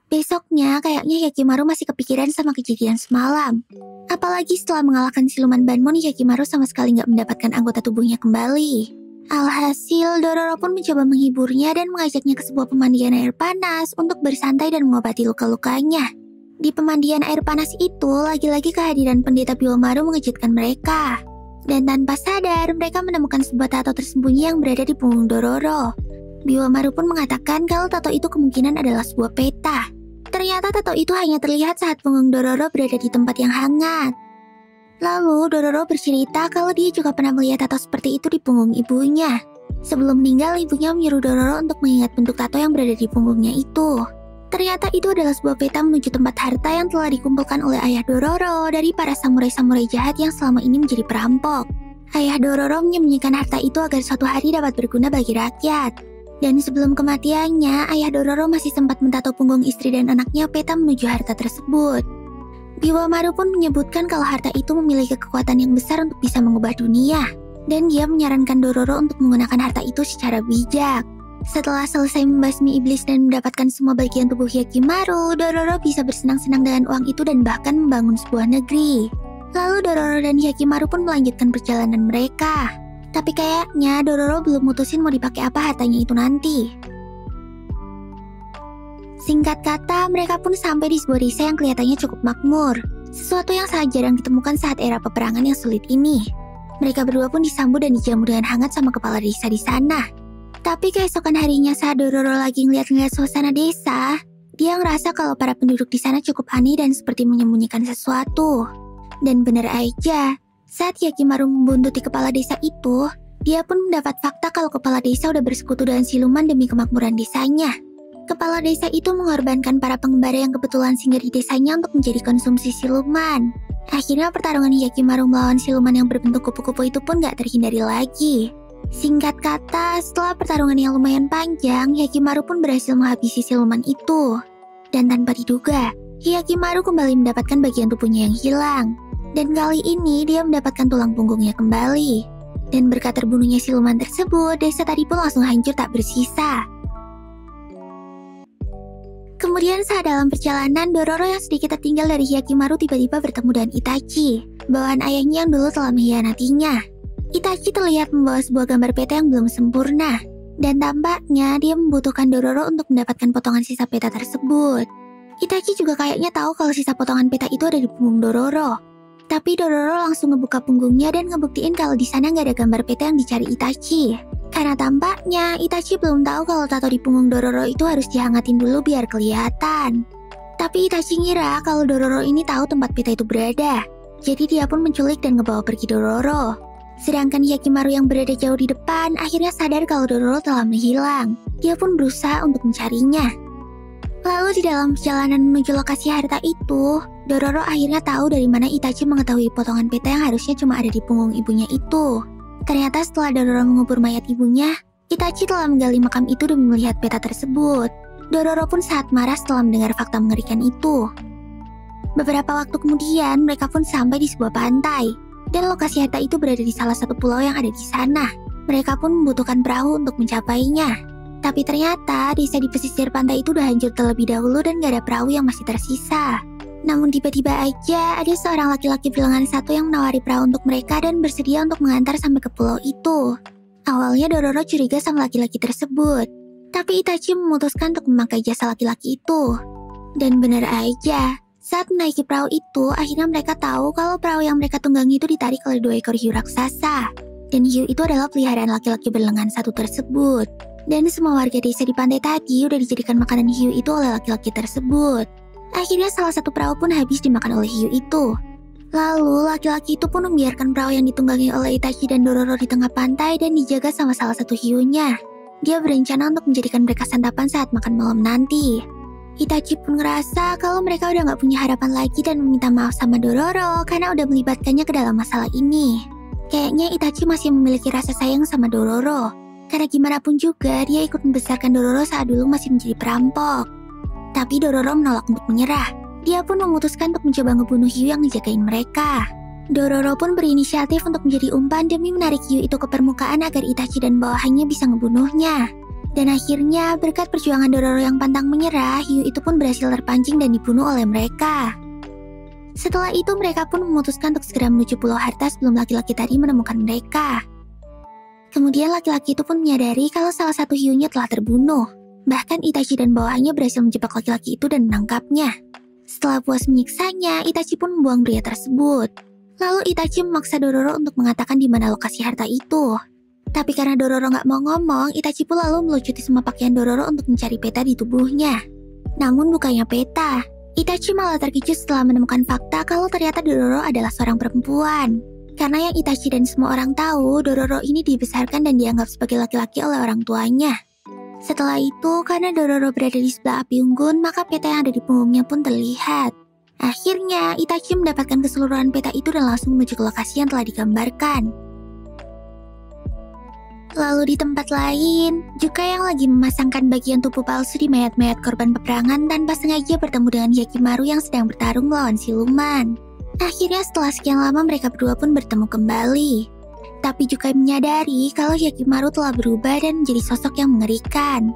[SPEAKER 1] Besoknya, kayaknya Hyakimaru masih kepikiran sama kejadian semalam. Apalagi setelah mengalahkan siluman Banmon, Hyakimaru sama sekali nggak mendapatkan anggota tubuhnya kembali. Alhasil, Dororo pun mencoba menghiburnya dan mengajaknya ke sebuah pemandian air panas untuk bersantai dan mengobati luka-lukanya. Di pemandian air panas itu, lagi-lagi kehadiran pendeta Biwamaru mengejutkan mereka. Dan tanpa sadar, mereka menemukan sebuah tato tersembunyi yang berada di punggung Dororo. Biwamaru pun mengatakan kalau tato itu kemungkinan adalah sebuah peta. Ternyata tato itu hanya terlihat saat punggung Dororo berada di tempat yang hangat. Lalu, Dororo bercerita kalau dia juga pernah melihat tato seperti itu di punggung ibunya. Sebelum meninggal, ibunya menyuruh Dororo untuk mengingat bentuk tato yang berada di punggungnya itu. Ternyata itu adalah sebuah peta menuju tempat harta yang telah dikumpulkan oleh ayah Dororo dari para samurai-samurai jahat yang selama ini menjadi perampok. Ayah Dororo menyembunyikan harta itu agar suatu hari dapat berguna bagi rakyat. Dan sebelum kematiannya, ayah Dororo masih sempat mentato punggung istri dan anaknya peta menuju harta tersebut. Biwamaru pun menyebutkan kalau harta itu memiliki kekuatan yang besar untuk bisa mengubah dunia. Dan dia menyarankan Dororo untuk menggunakan harta itu secara bijak. Setelah selesai membasmi iblis dan mendapatkan semua bagian tubuh Hyakimaru, Dororo bisa bersenang-senang dengan uang itu dan bahkan membangun sebuah negeri. Lalu Dororo dan Hyakimaru pun melanjutkan perjalanan mereka. Tapi kayaknya Dororo belum mutusin mau dipakai apa hartanya itu nanti. Singkat kata, mereka pun sampai di sebuah desa yang kelihatannya cukup makmur. Sesuatu yang sangat jarang ditemukan saat era peperangan yang sulit ini. Mereka berdua pun disambut dan dijamu dengan hangat sama kepala desa di sana. Tapi keesokan harinya saat Dororo lagi ngeliat-ngeliat suasana desa, dia ngerasa kalau para penduduk di sana cukup aneh dan seperti menyembunyikan sesuatu. Dan benar aja, saat Hyakimaru membuntuti kepala desa itu, dia pun mendapat fakta kalau kepala desa udah bersekutu dengan siluman demi kemakmuran desanya. Kepala desa itu mengorbankan para pengembara yang kebetulan singgah di desanya untuk menjadi konsumsi siluman. Akhirnya pertarungan Hyakimaru melawan siluman yang berbentuk kupu-kupu itu pun gak terhindari lagi. Singkat kata, setelah pertarungan yang lumayan panjang, Hyakimaru pun berhasil menghabisi siluman itu. Dan tanpa diduga, Hyakimaru kembali mendapatkan bagian tubuhnya yang hilang. Dan kali ini dia mendapatkan tulang punggungnya kembali. Dan berkat terbunuhnya siluman tersebut, desa tadi pun langsung hancur tak bersisa. Kemudian saat dalam perjalanan, Dororo yang sedikit tertinggal dari Hyakimaru tiba-tiba bertemu dengan Itachi, bawaan ayahnya yang dulu telah mengkhianatinya. Itachi terlihat membawa sebuah gambar peta yang belum sempurna, dan tampaknya dia membutuhkan Dororo untuk mendapatkan potongan sisa peta tersebut. Itachi juga kayaknya tahu kalau sisa potongan peta itu ada di punggung Dororo. Tapi Dororo langsung ngebuka punggungnya dan ngebuktiin kalau di sana nggak ada gambar peta yang dicari Itachi. Karena tampaknya Itachi belum tahu kalau tato di punggung Dororo itu harus dihangatin dulu biar kelihatan. Tapi Itachi ngira kalau Dororo ini tahu tempat peta itu berada. Jadi dia pun menculik dan ngebawa pergi Dororo. Sedangkan Hyakimaru yang berada jauh di depan akhirnya sadar kalau Dororo telah menghilang. Dia pun berusaha untuk mencarinya. Lalu di dalam perjalanan menuju lokasi harta itu, Dororo akhirnya tahu dari mana Itachi mengetahui potongan peta yang harusnya cuma ada di punggung ibunya itu. Ternyata setelah Dororo mengubur mayat ibunya, Itachi telah menggali makam itu demi melihat peta tersebut. Dororo pun sangat marah setelah mendengar fakta mengerikan itu. Beberapa waktu kemudian, mereka pun sampai di sebuah pantai. Dan lokasi harta itu berada di salah satu pulau yang ada di sana. Mereka pun membutuhkan perahu untuk mencapainya. Tapi ternyata desa di pesisir pantai itu udah hancur terlebih dahulu dan gak ada perahu yang masih tersisa. Namun tiba-tiba aja ada seorang laki-laki bilangan satu yang menawari perahu untuk mereka dan bersedia untuk mengantar sampai ke pulau itu. Awalnya Dororo curiga sama laki-laki tersebut. Tapi Itachi memutuskan untuk memakai jasa laki-laki itu. Dan benar aja, saat menaiki perahu itu, akhirnya mereka tahu kalau perahu yang mereka tunggangi itu ditarik oleh 2 ekor hiu raksasa. Dan hiu itu adalah peliharaan laki-laki berlengan satu tersebut. Dan semua warga desa di pantai tadi udah dijadikan makanan hiu itu oleh laki-laki tersebut. Akhirnya salah satu perahu pun habis dimakan oleh hiu itu. Lalu laki-laki itu pun membiarkan perahu yang ditunggangi oleh Itachi dan Dororo di tengah pantai dan dijaga sama salah satu hiunya. Dia berencana untuk menjadikan mereka santapan saat makan malam nanti. Itachi pun ngerasa kalau mereka udah gak punya harapan lagi dan meminta maaf sama Dororo karena udah melibatkannya ke dalam masalah ini. Kayaknya Itachi masih memiliki rasa sayang sama Dororo. Karena gimana pun juga dia ikut membesarkan Dororo saat dulu masih menjadi perampok. Tapi Dororo menolak untuk menyerah. Dia pun memutuskan untuk mencoba ngebunuh hiu yang ngejagain mereka. Dororo pun berinisiatif untuk menjadi umpan demi menarik hiu itu ke permukaan agar Itachi dan bawahannya bisa ngebunuhnya. Dan akhirnya, berkat perjuangan Dororo yang pantang menyerah, hiu itu pun berhasil terpancing dan dibunuh oleh mereka. Setelah itu, mereka pun memutuskan untuk segera menuju Pulau Harta sebelum laki-laki tadi menemukan mereka. Kemudian laki-laki itu pun menyadari kalau salah satu hiunya telah terbunuh. Bahkan Itachi dan bawahannya berhasil menjebak laki-laki itu dan menangkapnya. Setelah puas menyiksanya, Itachi pun membuang pria tersebut. Lalu Itachi memaksa Dororo untuk mengatakan di mana lokasi harta itu. Tapi karena Dororo nggak mau ngomong, Itachi pun lalu melucuti semua pakaian Dororo untuk mencari peta di tubuhnya. Namun bukannya peta. Itachi malah terkejut setelah menemukan fakta kalau ternyata Dororo adalah seorang perempuan. Karena yang Itachi dan semua orang tahu, Dororo ini dibesarkan dan dianggap sebagai laki-laki oleh orang tuanya. Setelah itu, karena Dororo berada di sebelah api unggun, maka peta yang ada di punggungnya pun terlihat. Akhirnya, Itachi mendapatkan keseluruhan peta itu dan langsung menuju ke lokasi yang telah digambarkan. Lalu di tempat lain, Juka yang lagi memasangkan bagian tubuh palsu di mayat-mayat korban peperangan tanpa sengaja bertemu dengan Hyakimaru yang sedang bertarung melawan siluman. Akhirnya setelah sekian lama mereka berdua pun bertemu kembali. Tapi Juka menyadari kalau Hyakimaru telah berubah dan menjadi sosok yang mengerikan.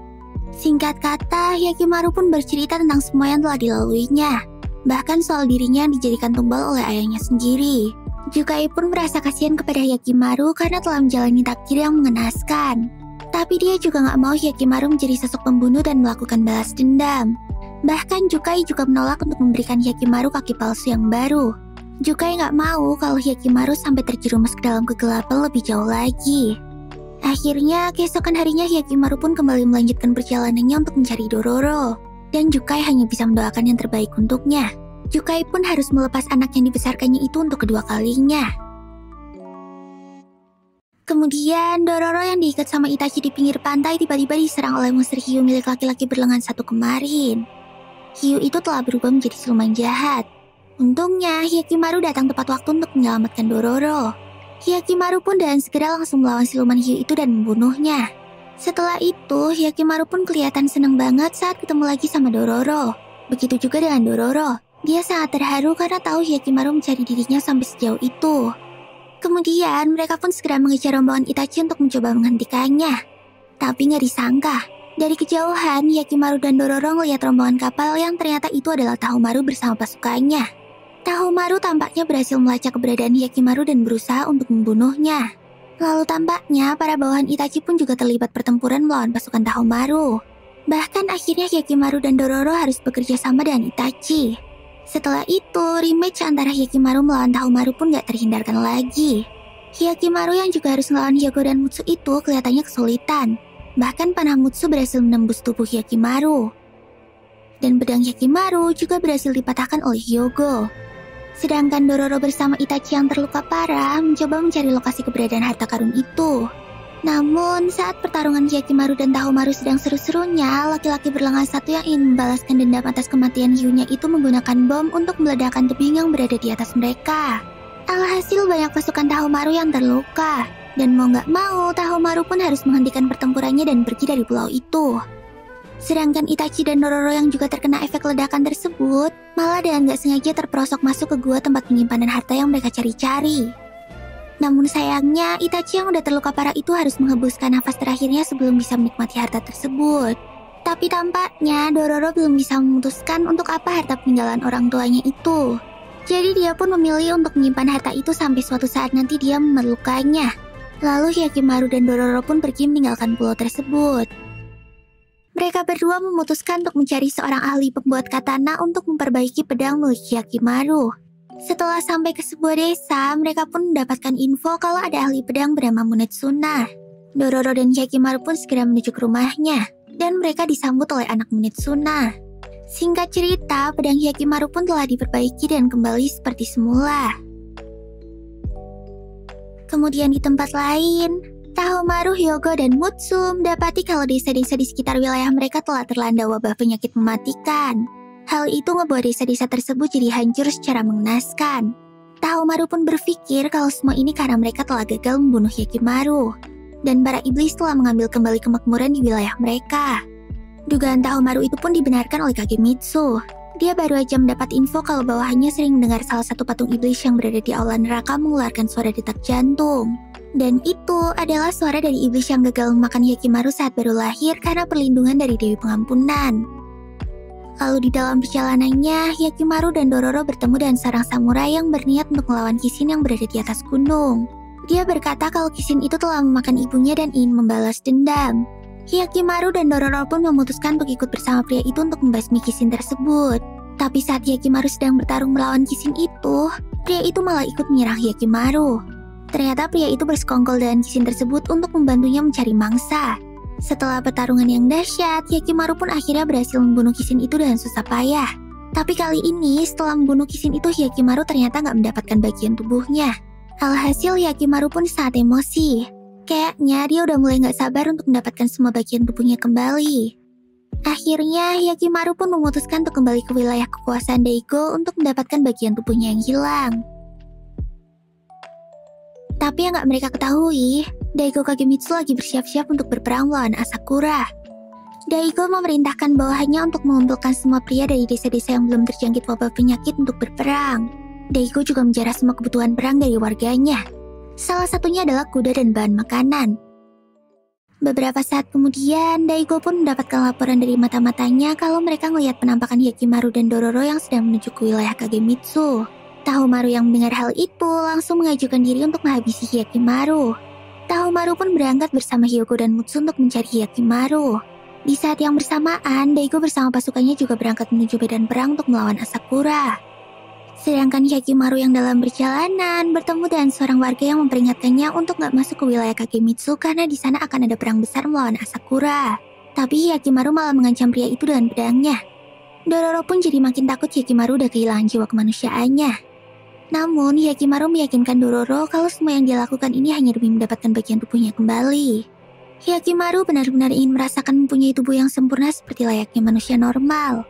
[SPEAKER 1] Singkat kata, Hyakimaru pun bercerita tentang semua yang telah dilaluinya. Bahkan soal dirinya yang dijadikan tumbal oleh ayahnya sendiri. Jukai pun merasa kasihan kepada Hyakimaru karena telah menjalani takdir yang mengenaskan. Tapi dia juga nggak mau Hyakimaru menjadi sosok pembunuh dan melakukan balas dendam. Bahkan Jukai juga menolak untuk memberikan Hyakimaru kaki palsu yang baru. Jukai nggak mau kalau Hyakimaru sampai terjerumus ke dalam kegelapan lebih jauh lagi. Akhirnya, keesokan harinya Hyakimaru pun kembali melanjutkan perjalanannya untuk mencari Dororo. Dan Jukai hanya bisa mendoakan yang terbaik untuknya. Jukai pun harus melepas anak yang dibesarkannya itu untuk kedua kalinya. Kemudian, Dororo yang diikat sama Itachi di pinggir pantai tiba-tiba diserang oleh monster hiu milik laki-laki berlengan satu kemarin. Hiu itu telah berubah menjadi siluman jahat. Untungnya, Hyakimaru datang tepat waktu untuk menyelamatkan Dororo. Hyakimaru pun dengan segera langsung melawan siluman hiu itu dan membunuhnya. Setelah itu, Hyakimaru pun kelihatan senang banget saat ketemu lagi sama Dororo. Begitu juga dengan Dororo. Dia sangat terharu karena tahu Hyakimaru mencari dirinya sampai sejauh itu. Kemudian, mereka pun segera mengejar rombongan Itachi untuk mencoba menghentikannya. Tapi nggak disangka, dari kejauhan, Hyakimaru dan Dororo melihat rombongan kapal yang ternyata itu adalah Tahomaru bersama pasukannya. Tahomaru tampaknya berhasil melacak keberadaan Hyakimaru dan berusaha untuk membunuhnya. Lalu tampaknya para bawahan Itachi pun juga terlibat pertempuran melawan pasukan Tahomaru. Bahkan akhirnya Hyakimaru dan Dororo harus bekerja sama dengan Itachi. Setelah itu, rematch antara Hyakimaru melawan Tahomaru pun gak terhindarkan lagi. Hyakimaru yang juga harus melawan Hyogo dan Mutsu itu kelihatannya kesulitan. Bahkan panah Mutsu berhasil menembus tubuh Hyakimaru. Dan pedang Hyakimaru juga berhasil dipatahkan oleh Hyogo. Sedangkan Dororo bersama Itachi yang terluka parah mencoba mencari lokasi keberadaan harta karun itu. Namun, saat pertarungan Hyakimaru dan Tahomaru sedang seru-serunya, laki-laki berlengan satu yang ingin membalaskan dendam atas kematian hiunya itu menggunakan bom untuk meledakkan tebing yang berada di atas mereka. Alhasil banyak pasukan Tahomaru yang terluka. Dan mau nggak mau, Tahomaru pun harus menghentikan pertempurannya dan pergi dari pulau itu. Sedangkan Itachi dan Dororo yang juga terkena efek ledakan tersebut, malah dengan gak sengaja terperosok masuk ke gua tempat penyimpanan harta yang mereka cari-cari. Namun sayangnya, Itachi yang udah terluka parah itu harus menghembuskan nafas terakhirnya sebelum bisa menikmati harta tersebut. Tapi tampaknya Dororo belum bisa memutuskan untuk apa harta peninggalan orang tuanya itu. Jadi dia pun memilih untuk menyimpan harta itu sampai suatu saat nanti dia memerlukannya. Lalu Hyakimaru dan Dororo pun pergi meninggalkan pulau tersebut. Mereka berdua memutuskan untuk mencari seorang ahli pembuat katana untuk memperbaiki pedang milik Hyakimaru. Setelah sampai ke sebuah desa, mereka pun mendapatkan info kalau ada ahli pedang bernama Munetsuna. Dororo dan Hyakimaru pun segera menuju ke rumahnya, dan mereka disambut oleh anak Munetsuna. Singkat cerita, pedang Hyakimaru pun telah diperbaiki dan kembali seperti semula. Kemudian di tempat lain, Tahomaru, Hyogo, dan Mutsu mendapati kalau desa-desa di sekitar wilayah mereka telah terlanda wabah penyakit mematikan. Hal itu ngebuat desa-desa tersebut jadi hancur secara mengenaskan. Tahomaru pun berpikir kalau semua ini karena mereka telah gagal membunuh Hyakimaru. Dan para iblis telah mengambil kembali kemakmuran di wilayah mereka. Dugaan Tahomaru itu pun dibenarkan oleh Kagemitsu. Dia baru aja mendapat info kalau bawahannya sering mendengar salah satu patung iblis yang berada di aula neraka mengeluarkan suara detak jantung. Dan itu adalah suara dari iblis yang gagal memakan Hyakimaru saat baru lahir karena perlindungan dari Dewi Pengampunan. Lalu di dalam perjalanannya, Hyakimaru dan Dororo bertemu dengan seorang samurai yang berniat untuk melawan Kishin yang berada di atas gunung. Dia berkata kalau Kishin itu telah memakan ibunya dan ingin membalas dendam. Hyakimaru dan Dororo pun memutuskan untuk ikut bersama pria itu untuk membasmi Kishin tersebut. Tapi saat Hyakimaru sedang bertarung melawan Kishin itu, pria itu malah ikut menyerang Hyakimaru. Ternyata pria itu bersekongkol dengan Kishin tersebut untuk membantunya mencari mangsa. Setelah pertarungan yang dahsyat, Hyakimaru pun akhirnya berhasil membunuh Kishin itu dengan susah payah. Tapi kali ini, setelah membunuh Kishin itu, Hyakimaru ternyata nggak mendapatkan bagian tubuhnya. Alhasil Hyakimaru pun sangat emosi. Kayaknya dia udah mulai gak sabar untuk mendapatkan semua bagian tubuhnya kembali. Akhirnya, Hyakimaru pun memutuskan untuk kembali ke wilayah kekuasaan Daigo untuk mendapatkan bagian tubuhnya yang hilang. Tapi yang gak mereka ketahui, Daigo Kagemitsu lagi bersiap-siap untuk berperang melawan Asakura. Daigo memerintahkan bawahannya untuk mengumpulkan semua pria dari desa-desa yang belum terjangkit wabah penyakit untuk berperang. Daigo juga menjarah semua kebutuhan perang dari warganya. Salah satunya adalah kuda dan bahan makanan. Beberapa saat kemudian, Daigo pun mendapatkan laporan dari mata-matanya kalau mereka melihat penampakan Hyakimaru dan Dororo yang sedang menuju ke wilayah Kagemitsu. Tahumaru yang mendengar hal itu langsung mengajukan diri untuk menghabisi Hyakimaru. Tahumaru pun berangkat bersama Hyogo dan Mutsu untuk mencari Hyakimaru. Di saat yang bersamaan, Daigo bersama pasukannya juga berangkat menuju medan perang untuk melawan Asakura. Sedangkan Hyakimaru yang dalam perjalanan bertemu dengan seorang warga yang memperingatkannya untuk gak masuk ke wilayah Kagemitsu karena di sana akan ada perang besar melawan Asakura. Tapi Hyakimaru malah mengancam pria itu dengan pedangnya. Dororo pun jadi makin takut Hyakimaru udah kehilangan jiwa kemanusiaannya. Namun Hyakimaru meyakinkan Dororo kalau semua yang dia lakukan ini hanya demi mendapatkan bagian tubuhnya kembali. Hyakimaru benar-benar ingin merasakan mempunyai tubuh yang sempurna seperti layaknya manusia normal.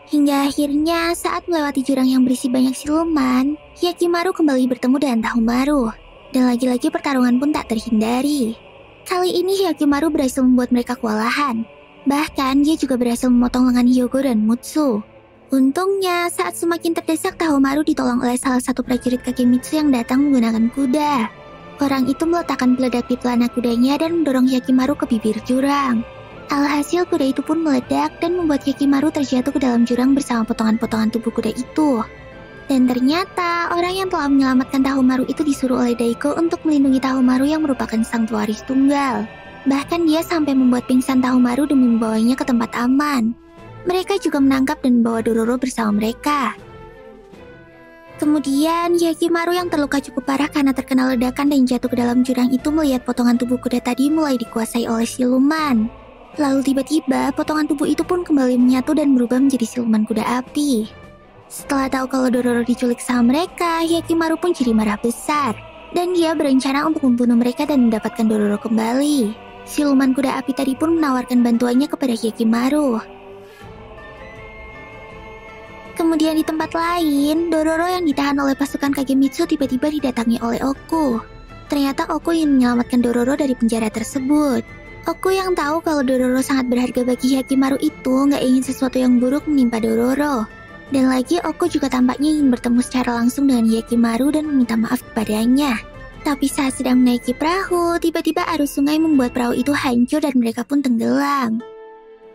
[SPEAKER 1] Hingga akhirnya saat melewati jurang yang berisi banyak siluman, Hyakimaru kembali bertemu dengan Tahumaru. Dan lagi-lagi pertarungan pun tak terhindari. Kali ini Hyakimaru berhasil membuat mereka kewalahan. Bahkan dia juga berhasil memotong lengan Hyogo dan Mutsu. Untungnya saat semakin terdesak, Tahumaru ditolong oleh salah satu prajurit Kagemitsu yang datang menggunakan kuda. Orang itu meletakkan peledak di pelana kudanya dan mendorong Hyakimaru ke bibir jurang. Alhasil kuda itu pun meledak dan membuat Hyakimaru terjatuh ke dalam jurang bersama potongan-potongan tubuh kuda itu. Dan ternyata orang yang telah menyelamatkan Tahumaru itu disuruh oleh Daigo untuk melindungi Tahumaru yang merupakan sang pewaris tunggal. Bahkan dia sampai membuat pingsan Tahumaru demi membawanya ke tempat aman. Mereka juga menangkap dan membawa Dororo bersama mereka. Kemudian Hyakimaru yang terluka cukup parah karena terkena ledakan dan jatuh ke dalam jurang itu melihat potongan tubuh kuda tadi mulai dikuasai oleh siluman. Lalu tiba-tiba potongan tubuh itu pun kembali menyatu dan berubah menjadi siluman kuda api. Setelah tahu kalau Dororo diculik sama mereka, Hyakimaru pun jadi marah besar. Dan dia berencana untuk membunuh mereka dan mendapatkan Dororo kembali. Siluman kuda api tadi pun menawarkan bantuannya kepada Hyakimaru. Kemudian di tempat lain, Dororo yang ditahan oleh pasukan Kagemitsu tiba-tiba didatangi oleh Oku. Ternyata Oku ingin menyelamatkan Dororo dari penjara tersebut. Oku yang tahu kalau Dororo sangat berharga bagi Hyakimaru itu nggak ingin sesuatu yang buruk menimpa Dororo. Dan lagi Oku juga tampaknya ingin bertemu secara langsung dengan Hyakimaru dan meminta maaf kepadanya. Tapi saat sedang menaiki perahu, tiba-tiba arus sungai membuat perahu itu hancur dan mereka pun tenggelam.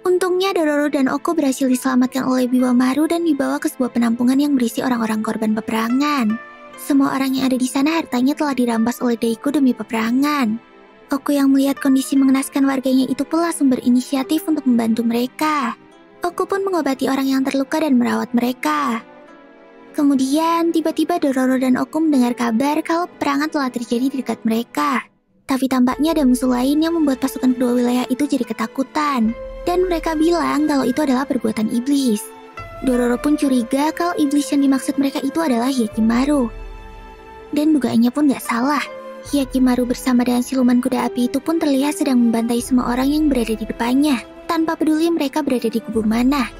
[SPEAKER 1] Untungnya Dororo dan Oku berhasil diselamatkan oleh Biwamaru dan dibawa ke sebuah penampungan yang berisi orang-orang korban peperangan. Semua orang yang ada di sana hartanya telah dirampas oleh Daigo demi peperangan. Oku yang melihat kondisi mengenaskan warganya itu pun langsung berinisiatif untuk membantu mereka. Oku pun mengobati orang yang terluka dan merawat mereka. Kemudian, tiba-tiba Dororo dan Oku mendengar kabar kalau peperangan telah terjadi di dekat mereka. Tapi tampaknya ada musuh lain yang membuat pasukan kedua wilayah itu jadi ketakutan. Dan mereka bilang kalau itu adalah perbuatan iblis. Dororo pun curiga kalau iblis yang dimaksud mereka itu adalah Hyakimaru. Dan dugaannya pun gak salah. Hyakimaru bersama dengan siluman kuda api itu pun terlihat sedang membantai semua orang yang berada di depannya, tanpa peduli mereka berada di kubu mana.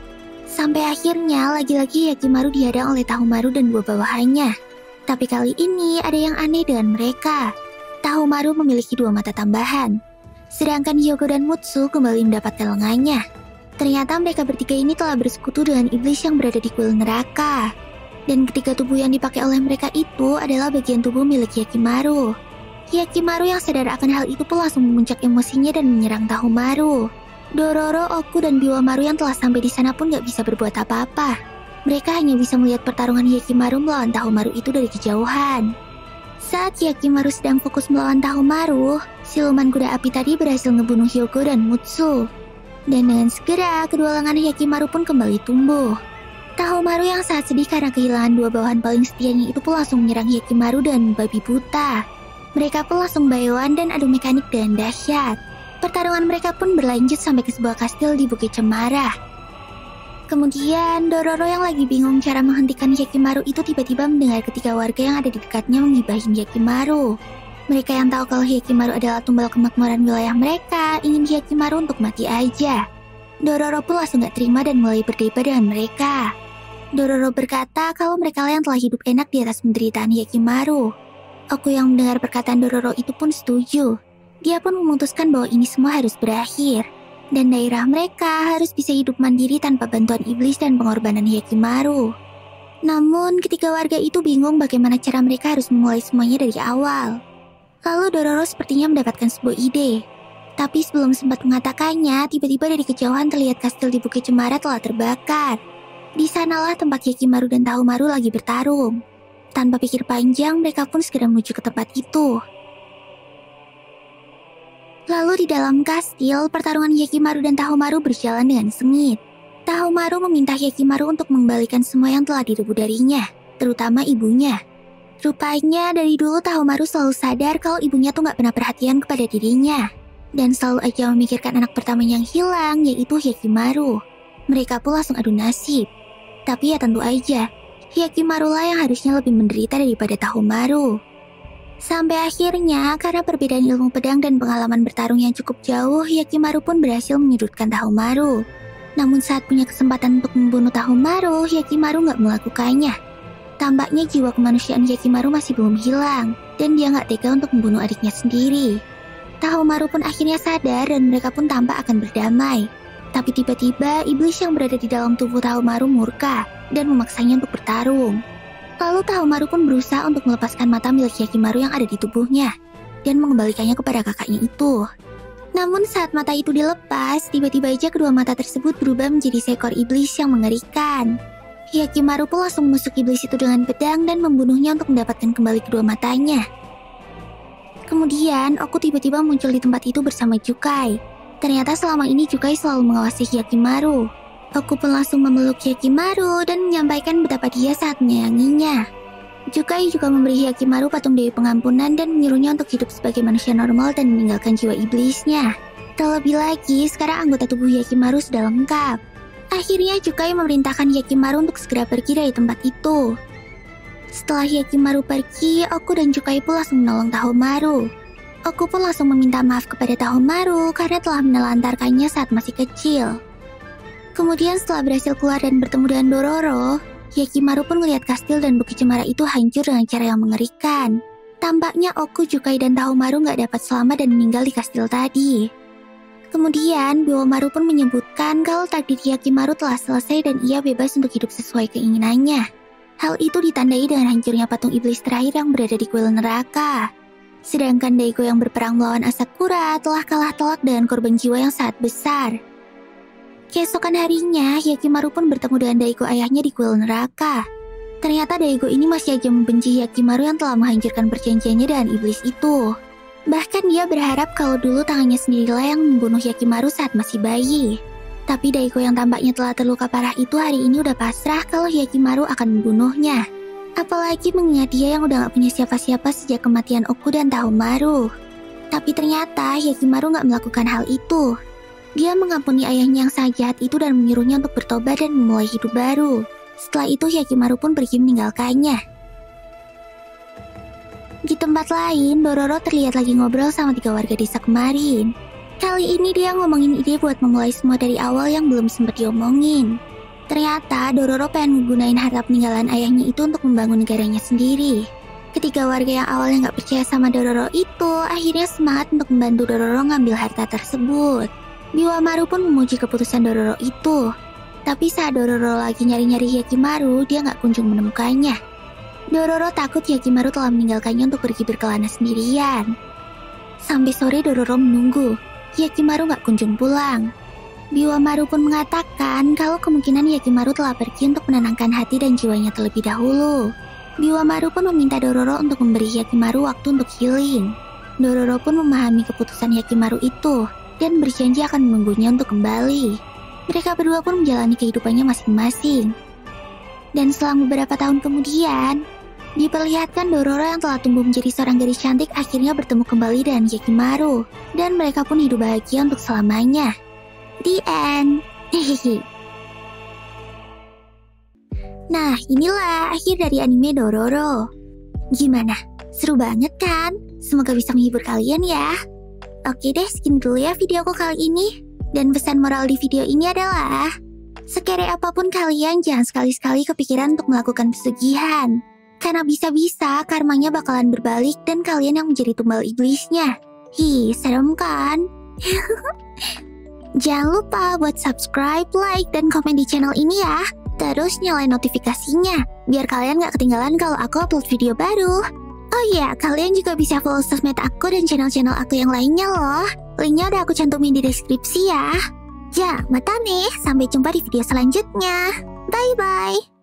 [SPEAKER 1] Sampai akhirnya lagi-lagi Hyakimaru dihadang oleh Tahumaru dan dua bawahannya. Tapi kali ini ada yang aneh dengan mereka. Tahumaru memiliki dua mata tambahan, sedangkan Hyogo dan Mutsu kembali mendapatkan lengannya. Ternyata mereka bertiga ini telah bersekutu dengan iblis yang berada di kuil neraka. Dan ketiga tubuh yang dipakai oleh mereka itu adalah bagian tubuh milik Hyakimaru. Hyakimaru yang sadar akan hal itu pun langsung memuncak emosinya dan menyerang Tahomaru. Dororo, Oku, dan Biwamaru yang telah sampai di sana pun gak bisa berbuat apa-apa. Mereka hanya bisa melihat pertarungan Hyakimaru melawan Tahomaru itu dari kejauhan. Saat Hyakimaru sedang fokus melawan Tahomaru, siluman kuda api tadi berhasil ngebunuh Hyogo dan Mutsu. Dan dengan segera, kedua lengan Hyakimaru pun kembali tumbuh. Tahomaru yang sangat sedih karena kehilangan dua bawahan paling setianya itu pun langsung menyerang Hyakimaru dan babi buta. Mereka pun langsung bayoan dan adu mekanik dengan dahsyat. Pertarungan mereka pun berlanjut sampai ke sebuah kastil di Bukit Cemara. Kemudian, Dororo yang lagi bingung cara menghentikan Hyakimaru itu tiba-tiba mendengar ketiga warga yang ada di dekatnya menggibahin Hyakimaru. Mereka yang tahu kalau Hyakimaru adalah tumbal kemakmuran wilayah mereka, ingin Hyakimaru untuk mati aja. Dororo pun langsung gak terima dan mulai berdebat dengan mereka. Dororo berkata kalau mereka yang telah hidup enak di atas penderitaan Hyakimaru. Oku yang mendengar perkataan Dororo itu pun setuju. Dia pun memutuskan bahwa ini semua harus berakhir. Dan daerah mereka harus bisa hidup mandiri tanpa bantuan iblis dan pengorbanan Hyakimaru. Namun, ketiga warga itu bingung bagaimana cara mereka harus memulai semuanya dari awal. Lalu Dororo sepertinya mendapatkan sebuah ide. Tapi sebelum sempat mengatakannya, tiba-tiba dari kejauhan terlihat kastil di Bukit Cemara telah terbakar. Di sanalah tempat Hyakimaru dan Tahomaru lagi bertarung. Tanpa pikir panjang, mereka pun segera menuju ke tempat itu. Lalu di dalam kastil, pertarungan Hyakimaru dan Tahomaru berjalan dengan sengit. Tahomaru meminta Hyakimaru untuk mengembalikan semua yang telah direbut darinya, terutama ibunya. Rupanya dari dulu Tahomaru selalu sadar kalau ibunya tuh gak pernah perhatian kepada dirinya. Dan selalu aja memikirkan anak pertama yang hilang, yaitu Hyakimaru. Mereka pun langsung adu nasib. Tapi ya tentu aja, Hyakimaru lah yang harusnya lebih menderita daripada Tahomaru. Sampai akhirnya, karena perbedaan ilmu pedang dan pengalaman bertarung yang cukup jauh, Hyakimaru pun berhasil menyudutkan Tahomaru. Namun saat punya kesempatan untuk membunuh Tahomaru, Hyakimaru gak melakukannya. Tampaknya jiwa kemanusiaan Hyakimaru masih belum hilang, dan dia gak tega untuk membunuh adiknya sendiri. Tahomaru pun akhirnya sadar dan mereka pun tampak akan berdamai. Tapi tiba-tiba, iblis yang berada di dalam tubuh Tahomaru murka dan memaksanya untuk bertarung. Lalu Tahomaru pun berusaha untuk melepaskan mata milik Hyakimaru yang ada di tubuhnya, dan mengembalikannya kepada kakaknya itu. Namun saat mata itu dilepas, tiba-tiba aja kedua mata tersebut berubah menjadi seekor iblis yang mengerikan. Hyakimaru pun langsung menusuk iblis itu dengan pedang dan membunuhnya untuk mendapatkan kembali kedua matanya. Kemudian, Oku tiba-tiba muncul di tempat itu bersama Jukai. Ternyata selama ini Jukai selalu mengawasi Hyakimaru. Oku pun langsung memeluk Hyakimaru dan menyampaikan betapa dia sangat menyayanginya. Jukai juga memberi Hyakimaru patung Dewi Pengampunan dan menyuruhnya untuk hidup sebagai manusia normal dan meninggalkan jiwa iblisnya. Terlebih lagi, sekarang anggota tubuh Hyakimaru sudah lengkap. Akhirnya Jukai memerintahkan Hyakimaru untuk segera pergi dari tempat itu. Setelah Hyakimaru pergi, Oku dan Jukai pun langsung menolong Tahomaru. Oku pun langsung meminta maaf kepada Tahomaru karena telah menelantarkannya saat masih kecil. Kemudian setelah berhasil keluar dan bertemu dengan Dororo, Hyakimaru pun melihat kastil dan Bukit Cemara itu hancur dengan cara yang mengerikan. Tampaknya Oku, Jukai, dan Tahomaru gak dapat selamat dan meninggal di kastil tadi. Kemudian, Biwamaru pun menyebutkan kalau takdir Hyakimaru telah selesai dan ia bebas untuk hidup sesuai keinginannya. Hal itu ditandai dengan hancurnya patung iblis terakhir yang berada di kuil neraka. Sedangkan Daigo yang berperang melawan Asakura telah kalah telak dengan korban jiwa yang sangat besar. Keesokan harinya, Hyakimaru pun bertemu dengan Daigo ayahnya di kuil neraka. Ternyata Daigo ini masih aja membenci Hyakimaru yang telah menghancurkan perjanjiannya dengan iblis itu. Bahkan dia berharap kalau dulu tangannya sendirilah yang membunuh Hyakimaru saat masih bayi. Tapi Daigo yang tampaknya telah terluka parah itu hari ini udah pasrah kalau Hyakimaru akan membunuhnya. Apalagi mengingat dia yang udah gak punya siapa-siapa sejak kematian Oku dan Tahomaru. Tapi ternyata Hyakimaru gak melakukan hal itu. Dia mengampuni ayahnya yang sangat jahat itu dan menyuruhnya untuk bertobat dan memulai hidup baru. Setelah itu Hyakimaru pun pergi meninggalkannya. Di tempat lain, Dororo terlihat lagi ngobrol sama 3 warga desa kemarin. Kali ini dia ngomongin ide buat memulai semua dari awal yang belum sempat diomongin. Ternyata Dororo pengen menggunain harta peninggalan ayahnya itu untuk membangun negaranya sendiri. Ketiga warga yang awalnya gak percaya sama Dororo itu akhirnya semangat untuk membantu Dororo ngambil harta tersebut. Biwamaru pun memuji keputusan Dororo itu. Tapi saat Dororo lagi nyari-nyari Hyakimaru, dia nggak kunjung menemukannya. Dororo takut Hyakimaru telah meninggalkannya untuk pergi berkelana sendirian. Sampai sore Dororo menunggu. Hyakimaru nggak kunjung pulang. Biwamaru pun mengatakan kalau kemungkinan Hyakimaru telah pergi untuk menenangkan hati dan jiwanya terlebih dahulu. Biwamaru pun meminta Dororo untuk memberi Hyakimaru waktu untuk healing. Dororo pun memahami keputusan Hyakimaru itu dan berjanji akan menunggunya untuk kembali. Mereka berdua pun menjalani kehidupannya masing-masing. Dan selang beberapa tahun kemudian, diperlihatkan Dororo yang telah tumbuh menjadi seorang gadis cantik akhirnya bertemu kembali dengan Hyakimaru. Dan mereka pun hidup bahagia untuk selamanya. The end. Nah, inilah akhir dari anime Dororo. Gimana? Seru banget kan? Semoga bisa menghibur kalian ya. Oke deh, sekian dulu ya videoku kali ini. Dan pesan moral di video ini adalah, sekere apapun kalian jangan sekali-sekali kepikiran untuk melakukan pesugihan. Karena bisa-bisa karmanya bakalan berbalik dan kalian yang menjadi tumbal iblisnya. Serem kan? Jangan lupa buat subscribe, like, dan komen di channel ini ya. Terus nyalain notifikasinya, biar kalian gak ketinggalan kalau aku upload video baru. Oh iya, kalian juga bisa follow sosmed aku dan channel-channel aku yang lainnya loh. Linknya udah aku cantumin di deskripsi ya. Ya, mata nih, sampai jumpa di video selanjutnya. Bye-bye.